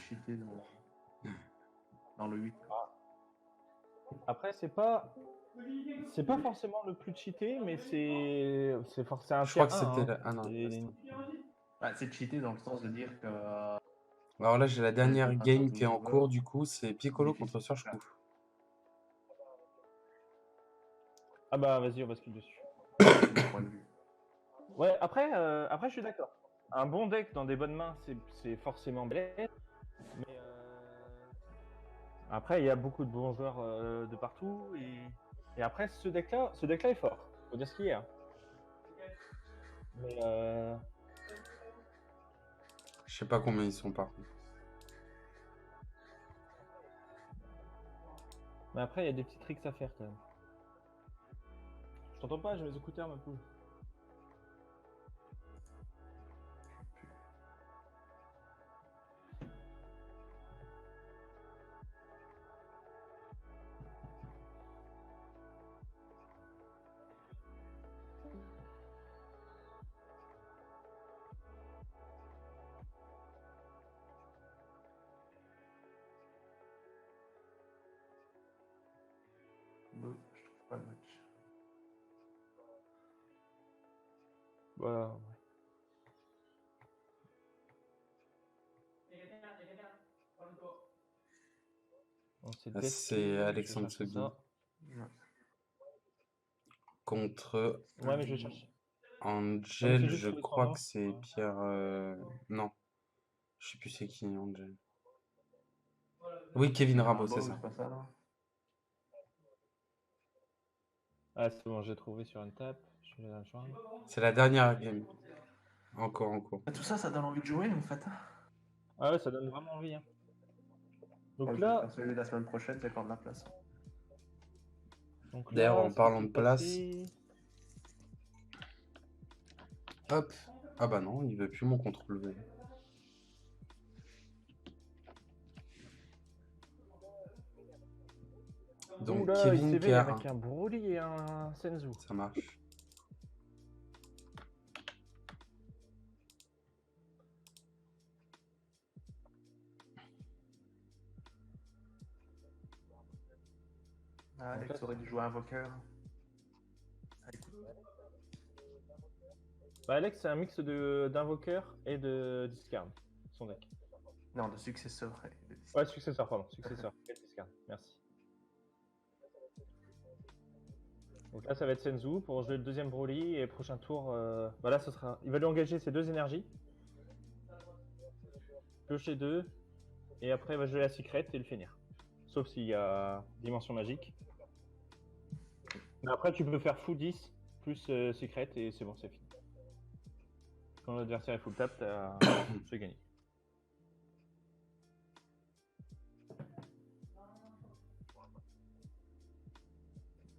cheaté dans le 8. Après, c'est pas forcément le plus cheaté, mais c'est forcément un Je crois que tier 1, c'était hein. Ah non. Bah, c'est cheaté dans le sens de dire que. Alors là, j'ai la dernière un game certain qui est en joueur. cours, du coup, c'est Piccolo Difficile. contre Surge-Coup. Ah bah, vas-y, on bascule dessus. de point de vue. Ouais, après, je suis d'accord. Un bon deck dans des bonnes mains, c'est forcément bled. Mais après, il y a beaucoup de bons joueurs de partout. Et après, ce deck-là est fort. Faut dire ce qu'il y a. Mais Je sais pas combien ils sont par contre. après, il y a des petits tricks à faire quand même. Je t'entends pas, j'ai mes écouteurs, ma poule. Bon, je trouve pas le match. Voilà. Bon, Ah, Death c'est King, Alexandre je vais chercher Sebi. ça. Contre Ouais, mais je vais chercher. Angel, c'est juste je pour les crois tournois. que c'est Pierre. Non. Je sais plus c'est qui, Angel. Oui, Kevin Rabot, c'est ça. C'est pas ça, là. Ah, c'est bon, j'ai trouvé sur une table. Je vais la joindre. C'est la dernière game. Encore en cours. Tout ça, ça donne envie de jouer en fait. Ah ouais, ça donne vraiment envie. Hein. Donc Comme là, celui de la semaine prochaine, c'est quand de la place. donc D'ailleurs, là, en ce qui parlant s'est de place- passé- Hop. Ah bah non, il veut plus mon contrôle V. Donc Oula, il Kevin qui s'éveille a avec un Broly et un Senzu. Ça marche. Ah, Alex aurait dû jouer Invoker. Bah, Alex, c'est un mix d'invoqueur et de discard, son deck. Non, de successeur. Ouais, successeur, pardon. Successeur et discard. Merci. Donc là, ça va être Senzu pour jouer le deuxième Broly et prochain tour. Bah là, ce sera. Il va lui engager ses 2 énergies. Piocher 2. Et après, il va jouer la secret et le finir. Sauf s'il y a dimension magique. Mais après, tu peux faire full 10 plus secret et c'est bon, c'est fini. Quand l'adversaire est full tap, c'est gagné.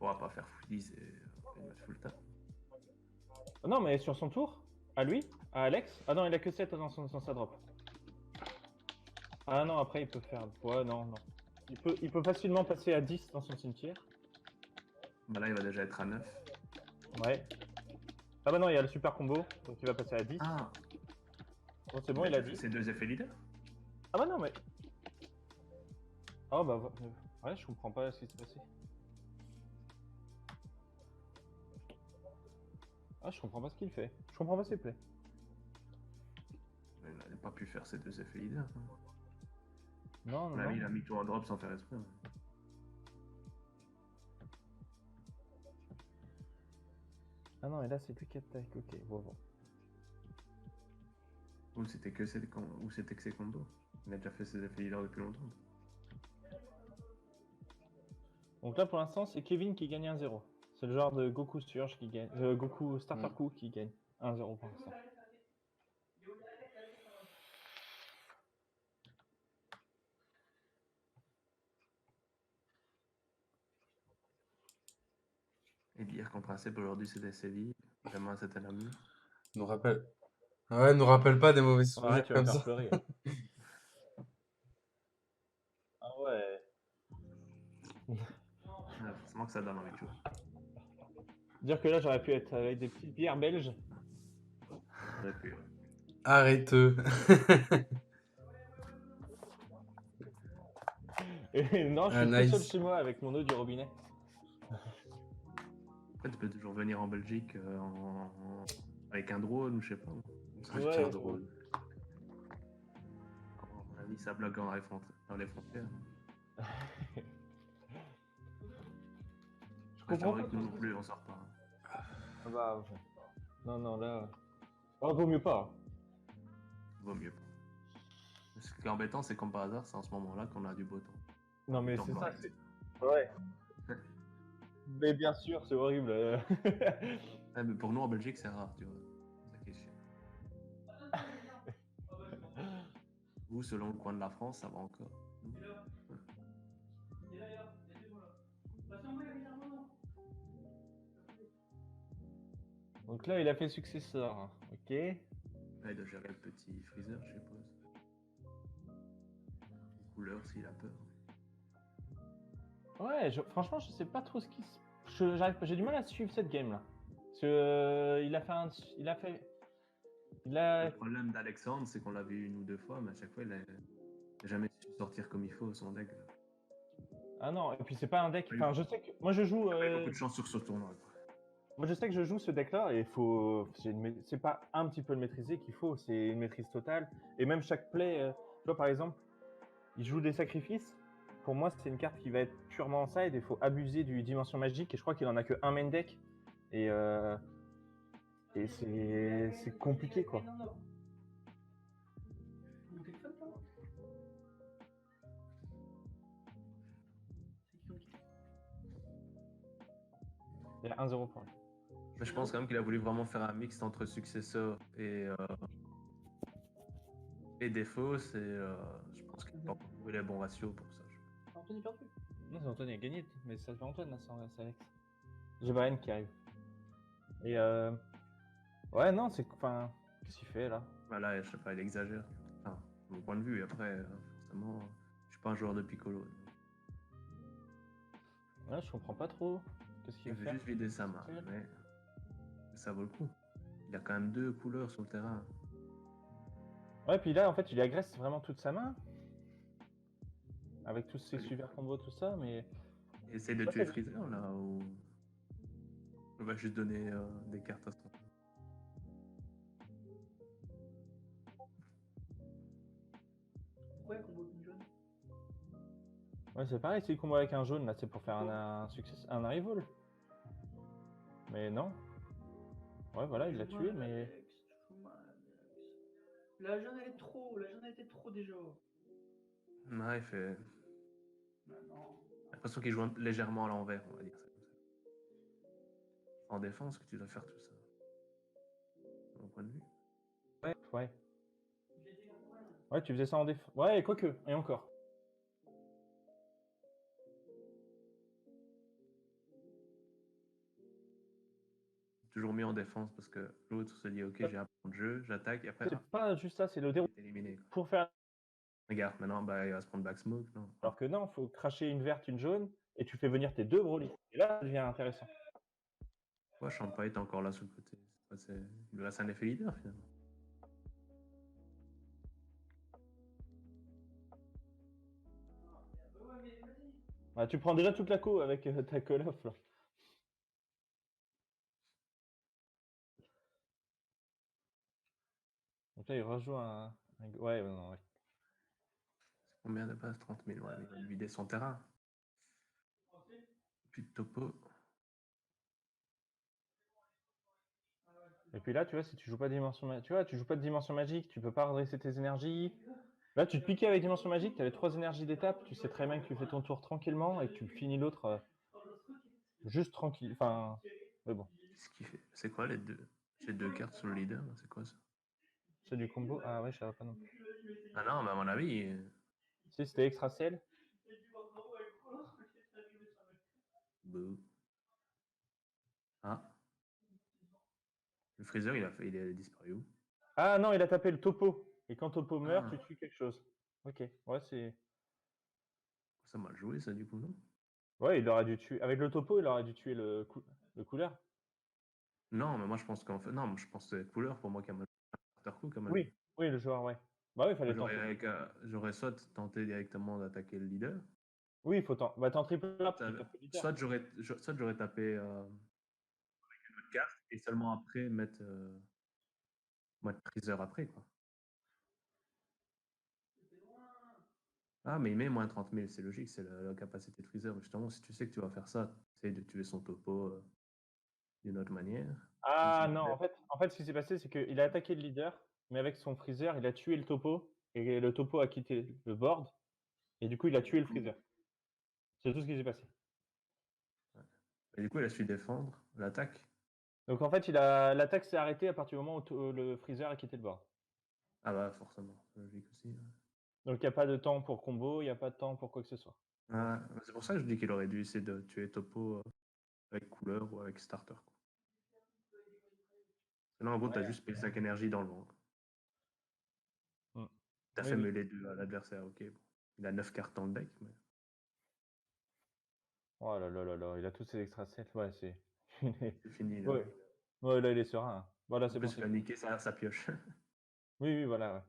On va pas faire Foodies et mettre full tap. Ah non, mais sur son tour, à lui, à Alex. Ah non, il a que 7 dans sa drop. Ah non, après il peut faire. Ouais, non, non. Il peut facilement passer à 10 dans son cimetière. Bah là, il va déjà être à 9. Ouais. Ah bah non, il y a le super combo, donc il va passer à 10. Ah, Bon, c'est bon, il a 10. C'est 2 effets leader. Ah bah non, mais. Oh bah. Ouais, je comprends pas ce qui s'est passé. Ah, je comprends pas ce qu'il fait. Je comprends pas ses plays. Il n'a pas pu faire ces 2 effets leader. Non, non, Là, non. il a mis tout en drop sans faire exprès. Ah non, et là c'est lui qui attaque. Ok, bon, bon. Ou c'était que ses combos. Il a déjà fait ses effets leader depuis longtemps. Donc là pour l'instant, c'est Kevin qui gagne 1-0. C'est le genre de Goku Surge qui gagne. Goku Starter Coup qui gagne 1-0 pour l'instant. Et dire qu'en principe, aujourd'hui, c'était Séville. Demain, c'était Namur. Nous rappelle. Ouais, nous rappelle pas des mauvais souvenirs Ouais, tu vas me comme faire ça. pleurer. Ah ouais. Ah, forcément que ça donne envie de jouer. Dire que là j'aurais pu être avec des petites bières belges. Et puis, Arrêteux. Et non, je Ah, suis tout nice. seul chez moi avec mon eau du robinet. après, tu peux toujours venir en Belgique avec un drone ou je sais pas. Ouais, Putain, drôle. On a mis ça bloque dans les frontières. Je C'est comprends vrai pas que nous tout non ça. plus, on sort pas. Ah bah, non, non, là. Oh, vaut mieux pas. Vaut mieux pas. Ce qui est embêtant, c'est comme par hasard, c'est en ce moment-là qu'on a du beau temps. Non, mais Temps c'est ça, blanc. c'est. Ouais. Mais bien sûr, c'est horrible. Ouais, mais pour nous, en Belgique, c'est rare, tu vois. C'est ça qui est chiant. Vous, selon le coin de la France, ça va encore. Donc là, il a fait successeur. Ok. Là, il doit gérer le petit freezer, je suppose. Couleur, s'il a peur. Ouais, franchement, je sais pas trop ce qui se. J'ai du mal à suivre cette game là. Parce que il a fait. Le problème d'Alexandre, c'est qu'on l'a vu 1 ou 2 fois, mais à chaque fois, il a jamais su sortir comme il faut son deck. Ah non, et puis c'est pas un deck. Oui. Enfin, je sais que moi je joue. Il a eu beaucoup de chance sur ce tournoi. Quoi. Moi je sais que je joue ce deck là et il faut. C'est pas un petit peu le maîtriser qu'il faut, c'est une maîtrise totale. Et même chaque play, tu vois par exemple, il joue des sacrifices. Pour moi, c'est une carte qui va être purement en side. Il faut abuser du dimension magique. Et je crois qu'il en a que un main deck. Et c'est compliqué quoi. Il y a 1-0 pour lui. Mais je pense quand même qu'il a voulu vraiment faire un mix entre successeur et défaut. Je pense qu'il pas encore trouvé les bons ratios pour ça. Anthony perdu. Non, c'est Antoine, il a gagné, mais ça fait Antoine là, c'est Alex. J'ai Brian qui arrive. Et ouais, non, c'est. Enfin, qu'est-ce qu'il fait là? Voilà, je sais pas, il exagère. Enfin, de mon point de vue, et après, forcément, je suis pas un joueur de Piccolo. Ouais, je comprends pas trop. Qu'est-ce qu'il Il veut veut faire? juste vider sa main, mais ça vaut le coup. Il a quand même 2 couleurs sur le terrain. Ouais, puis là, en fait, il agresse vraiment toute sa main. Avec tous ses Ouais, super combos, tout ça, mais. Essaye de tuer Freezer là, ou on va juste donner des cartes à son. Pourquoi il y a combo une jaune? Ouais, c'est pareil, si le combo avec un jaune, là, c'est pour faire un succès, un reroll. Mais non. Ouais, voilà, il l'a tué, mais. La jaune elle est trop, la jaune elle était trop déjà. Ouais, il fait. Non. J'ai l'impression qu'il joue légèrement à l'envers, on va dire ça comme ça. En défense, que tu dois faire tout ça. De mon point de vue. Ouais, ouais. Ouais, tu faisais ça en défense. Ouais, quoique, et encore. Toujours mieux en défense parce que l'autre se dit ok, j'ai un plan de jeu, j'attaque et après C'est pas juste ça, c'est le déroulé il est éliminé. Quoi. pour faire. Regarde, maintenant bah, il va se prendre back smoke, non? Alors que non, faut cracher une verte, une jaune, et tu fais venir tes deux Broly. Et là, ça devient intéressant. Ouais, Champa est encore là sur le côté. Il lui reste un effet leader finalement. Bah, tu prends déjà toute la co avec ta call off là. Donc là, il rejoue Ouais, non, ouais. C'est combien de base? 30 000, ouais, il va vider son terrain. Plus de topo. Et puis là, tu vois, si tu joues pas tu vois, tu joues pas de dimension magique, tu peux pas redresser tes énergies. Là, tu te piquais avec dimension magique, tu avais 3 énergies d'étape, tu sais très bien que tu fais ton tour tranquillement et que tu finis l'autre juste tranquille. Enfin, mais bon, Qu'est-ce qu'il fait? C'est quoi les deux? J'ai 2 cartes sur le leader, là, c'est quoi ça? c'est du combo. Ah ouais, je savais pas non plus. Ah non, mais à mon avis. Si, c'était extra ciel. Bouh. Ah. Le Freezer, il est disparu où? Ah non, il a tapé le topo. Et quand topo meurt, Ah. tu tues quelque chose. Ok, ouais, c'est. Ça m'a joué, ça, du coup, non? Ouais, il aurait dû tuer. Avec le topo, il aurait dû tuer le couleur. Non, mais moi, je pense qu'en fait. Non, je pense que c'est couleur pour moi qui a mal starter coup, comme Oui, oui, le joueur, ouais. Bah oui, il fallait tenter. J'aurais soit tenté directement d'attaquer le leader, Oui, il faut tenter. Bah, t'es en triple up, tu tapes le leader. soit j'aurais tapé avec une autre carte et seulement après mettre Freezer après, quoi. Ah, mais il met moins 30 000, c'est logique, c'est la capacité de Freezer. Mais justement, si tu sais que tu vas faire ça, tu essaies de tuer son topo d'une autre manière. Ah non, en fait, ce qui s'est passé, c'est qu'il a attaqué le leader, mais avec son freezer, il a tué le topo, et le topo a quitté le board, et du coup, il a tué le freezer. C'est tout ce qui s'est passé. Et du coup, il a su défendre l'attaque. Donc en fait, l'attaque s'est arrêtée à partir du moment où le freezer a quitté le board. Ah bah, forcément, c'est logique aussi. Ouais. Donc il n'y a pas de temps pour combo, il n'y a pas de temps pour quoi que ce soit. Ah, c'est pour ça que je dis qu'il aurait dû essayer de tuer topo avec couleur ou avec starter. Quoi. Là, en gros, t'as juste payé 5 énergies dans le vent. T'as fait mêler 2 à l'adversaire, ok. Bon. Il a 9 cartes dans le deck, mais. Oh là là là là, il a tous ses extra sets. Ouais, c'est. C'est fini. Là. Ouais. Ouais, là, il est serein. Voilà, c'est En bon. plus, il a niqué sa pioche. Oui, oui, voilà. Ouais.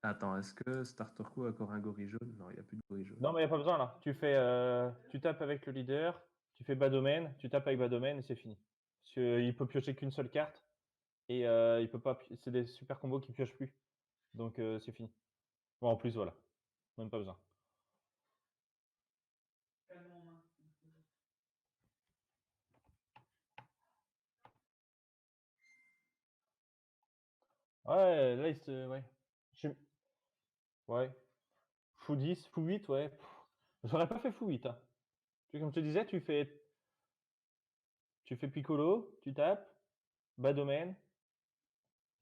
Attends, est-ce que Starter Coup a encore un gorille jaune? Non, il n'y a plus de gorille jaune. Non, mais il n'y a pas besoin là. Tu tapes avec le leader, tu fais bas domaine, tu tapes avec bas domaine et c'est fini. Parce qu'il peut piocher qu'une seule carte et il peut pas. C'est des super combos qui piochent plus. Donc c'est fini. Bon, en plus, voilà. Même pas besoin. Ouais, là, Ouais. Ouais. Fou 10, fou 8, ouais. J'aurais pas fait fou 8. Hein. Comme je te disais, tu fais Piccolo, tu tapes, bas domaine,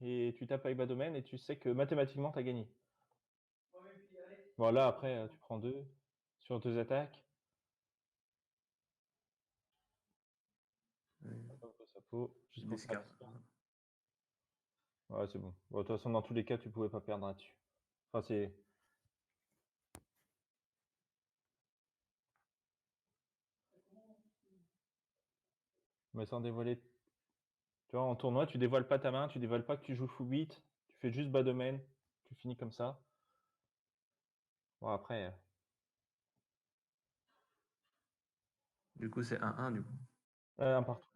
et tu tapes avec bas domaine, et tu sais que mathématiquement, tu as gagné. Voilà, après, tu prends 2 sur 2 attaques. Ouais. Ça peut, juste pour faire. Discard. Ouais, c'est bon. Bon, de toute façon, dans tous les cas, tu pouvais pas perdre là-dessus. Enfin, c'est. Mais sans dévoiler. Tu vois, en tournoi, tu dévoiles pas ta main, tu dévoiles pas que tu joues full beat, tu fais juste bas domaine, tu finis comme ça. Bon, après. Du coup, c'est 1-1 du coup. Un partout.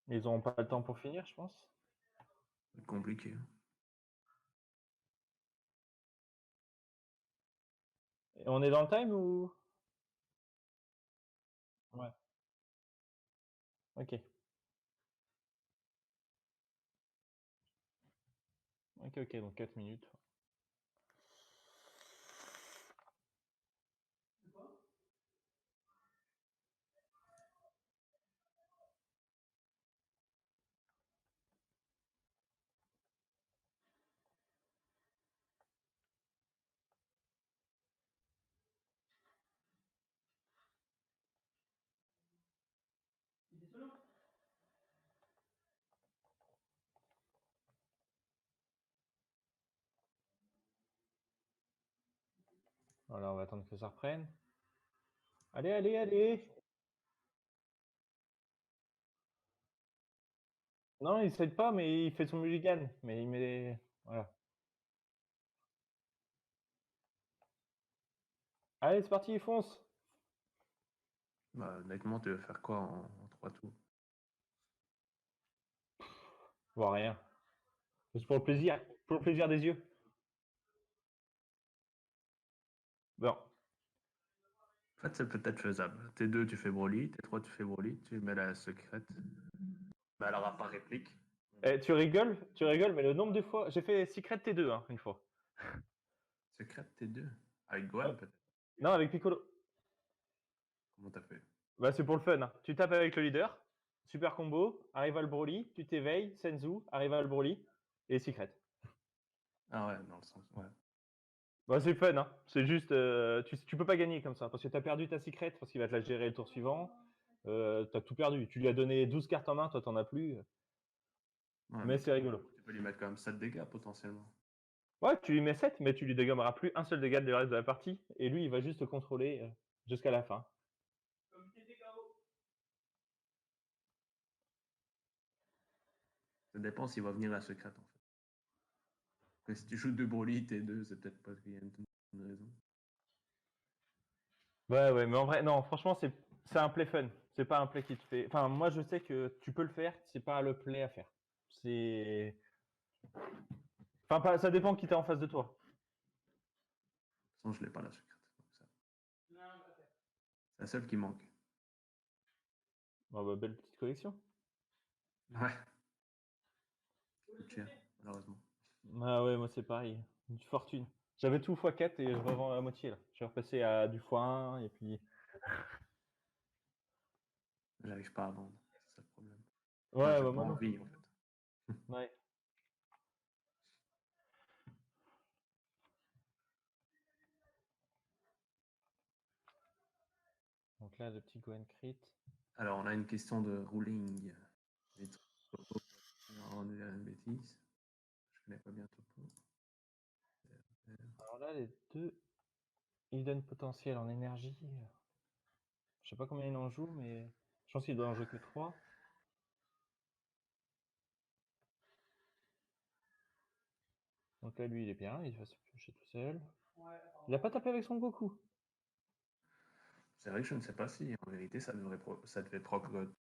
Ils auront pas le temps pour finir, je pense. C'est compliqué. Et on est dans le time ou. Ouais. Ok. Ok, donc 4 minutes. Il est solo. Voilà, on va attendre que ça reprenne. Allez, allez, allez! Non, il s'aide pas, mais il fait son mulligan. Mais il met. Voilà. Allez, c'est parti, fonce! Bah, honnêtement, tu veux faire quoi en 3 tours? Je vois rien. Juste pour le plaisir. Pour le plaisir des yeux. Bon. En fait, c'est peut-être faisable. T2, tu fais Broly. T3, tu fais Broly. Tu mets la secrète. Mais elle aura pas réplique. Eh, tu rigoles, mais le nombre de fois. J'ai fait Secret T2 hein, une fois. Secrète T2. Avec Gohan, peut-être. Non, avec Piccolo. Comment t'as fait? Bah, c'est pour le fun. Hein. Tu tapes avec le leader. Super combo. Arrive à le Broly. Tu t'éveilles. Senzu. Arrive à le Broly. Et Secret. Ah ouais, dans le sens. Ouais. Bah, c'est fun. Hein. C'est juste. Tu peux pas gagner comme ça. Parce que tu as perdu ta Secret. Parce qu'il va te la gérer le tour suivant. T'as tout perdu. Tu lui as donné 12 cartes en main. Toi, t'en as plus. Ouais, Mais c'est rigolo. tu peux lui mettre quand même 7 dégâts potentiellement. Ouais, tu lui mets 7, mais tu lui dégommeras plus un seul dégât de reste de la partie. Et lui, il va juste te contrôler jusqu'à la fin. Comme TT KO. Ça dépend s'il va venir la secrète en fait. Parce que si tu joues 2 Broly, T2, c'est peut-être parce qu'il y a une raison. Ouais, mais en vrai, non, franchement, c'est un play fun. C'est pas un play qui te fait. Enfin, moi, je sais que tu peux le faire, c'est pas le play à faire. C'est. Enfin, ça dépend qui t'es en face de toi. De toute façon, je l'ai pas la secrète. Non, bah, ok. C'est la seule qui manque. Bon, bah, belle petite collection. Ouais. Coûte cher, malheureusement. Ah ouais, moi, c'est pareil. Une fortune. J'avais tout x4 et je revends la moitié là. Je suis repassé à du x1 et puis. J'arrive pas à vendre. C'est ça le problème. Enfin, Ouais, j'ai bah, pas moi non. envie en fait. Ouais. Donc là, le petit Gohan Crit. Alors, on a une question de ruling. Vite, Topo, on est à une bêtise. Je connais pas bien Topo. Alors là, les deux hidden potentiel en énergie. Je sais pas combien il en joue, mais je pense qu'il doit en jouer que 3. Donc là, lui, il est bien, il va se piocher tout seul. Ouais, Il a pas tapé avec son Goku. C'est vrai que je ne sais pas si en vérité ça devait proc God.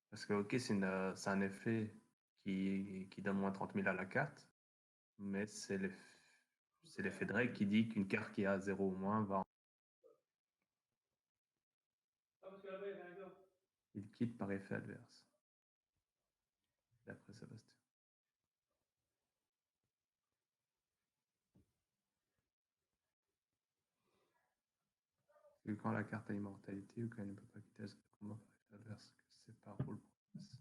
Parce que, ok, c'est un effet qui donne moins 30 000 à la carte, mais c'est l'effet Drake qui dit qu'une carte qui a 0 ou moins va. ah, parce que là-bas, il y avait un gars. Il quitte par effet adverse. D'après Sébastien. C'est quand la carte a immortalité ou quand elle ne peut pas quitter le combat par effet adverse, que c'est par rôle progress.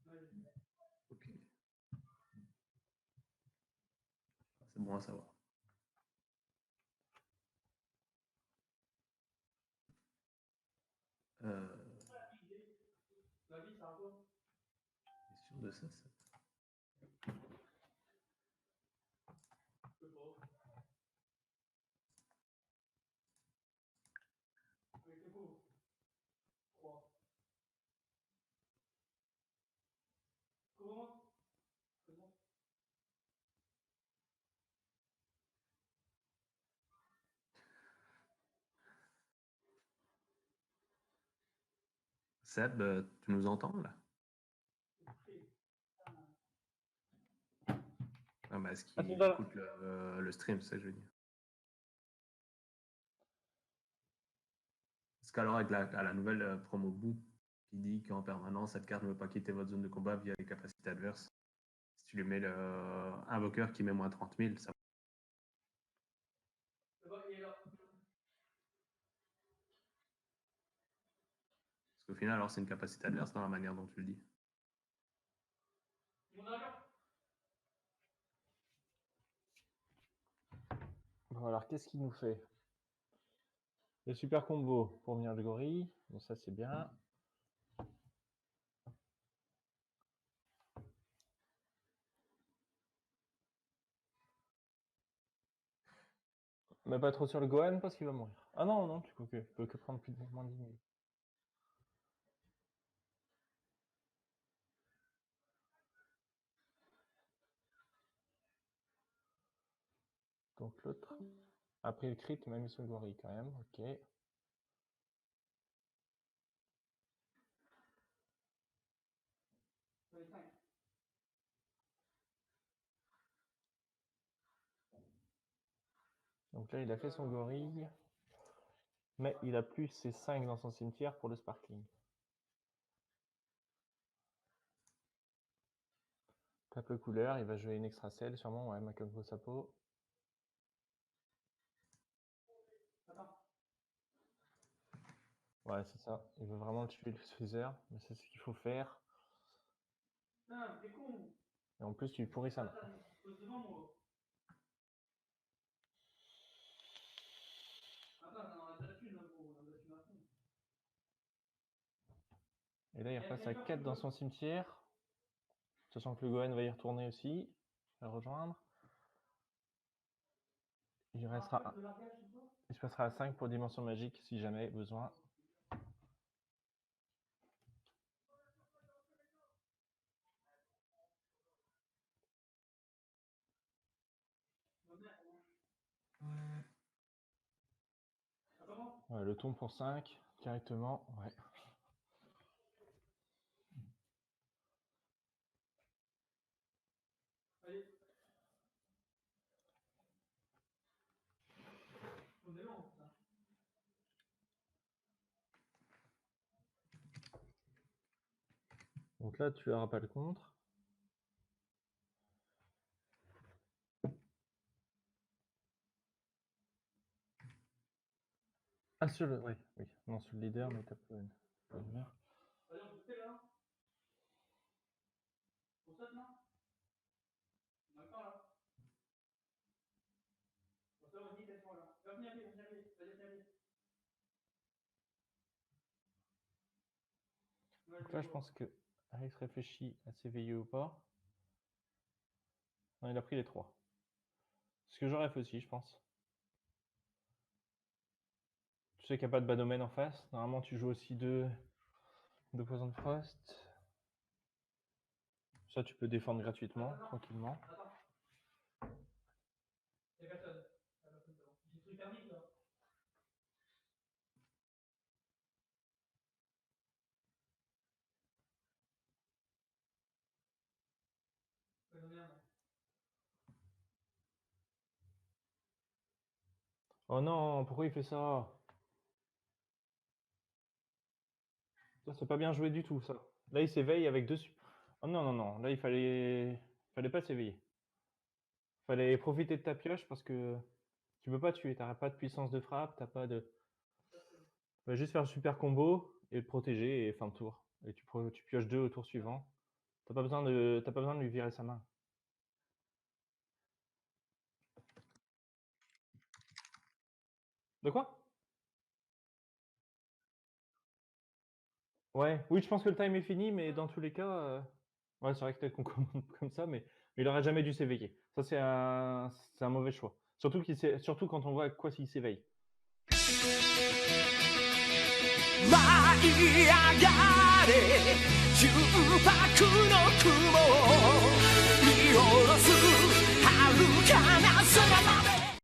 Ouais, Ok. Bon à savoir. Sûr de ça, Seb, tu nous entends là? Ah bah, est-ce qu'il écoute le stream, c'est ça que je veux dire. Parce qu'alors avec la nouvelle promo boot qui dit qu'en permanence cette carte ne veut pas quitter votre zone de combat via les capacités adverses, si tu lui mets le invoqueur qui met moins 30 000, ça. Parce qu'au final, alors c'est une capacité adverse dans la manière dont tu le dis. Bon, alors qu'est-ce qu'il nous fait? Le super combo pour venir le gorille. Bon, ça c'est bien. Mais pas trop sur le Gohan parce qu'il va mourir. Ah non, non, tu peux que prendre plus de mouvement de 10 000. Donc l'autre. Après le crit, il m'a mis sur le gorille quand même. Ok. Donc là, il a fait son gorille. Mais il a plus ses 5 dans son cimetière pour le sparkling. Tape le couleur, il va jouer une extra cell sûrement, ouais, Makambo Sapo. Ouais, c'est ça. Il veut vraiment le tuer le Freezer, mais c'est ce qu'il faut faire. Et en plus, tu lui pourris sa main. Et là, il repasse à 4 dans son cimetière. Sachant que le Gohan va y retourner aussi. Va rejoindre. Il restera un. Il se passera à 5 pour Dimension Magique si jamais besoin. Ouais, le tombe pour 5 directement. Ouais. Donc là, tu n'auras pas le contre. Ah, sur le. Oui, oui. Non, sur le leader, mais t'as pas une. Donc là, je pense que Alex réfléchit à s'éveiller ou pas. Non, il a pris les 3. Ce que j'aurais fait aussi, je pense. Tu sais qu'il n'y a pas de bas domaine en face. Normalement, tu joues aussi deux Poison de Frost. Ça, tu peux défendre gratuitement, tranquillement. Oh non, pourquoi il fait ça? Ça, c'est pas bien joué du tout, ça. Là, il s'éveille avec deux... Oh non, non, non. Là, il fallait pas s'éveiller. Fallait profiter de ta pioche parce que tu peux pas tuer. T'as pas de puissance de frappe, t'as pas de... Tu vas juste faire le super combo et le protéger et fin de tour. Et tu pioches 2 au tour suivant. T'as pas besoin de lui virer sa main. De quoi? Ouais, oui, je pense que le time est fini, mais dans tous les cas, ouais, c'est vrai que peut-être qu'on commande comme ça, mais il aurait jamais dû s'éveiller. Ça, c'est un mauvais choix. Surtout quand on voit à quoi il s'éveille. 舞い上がれ純白の雲を見下ろす遥かな空まで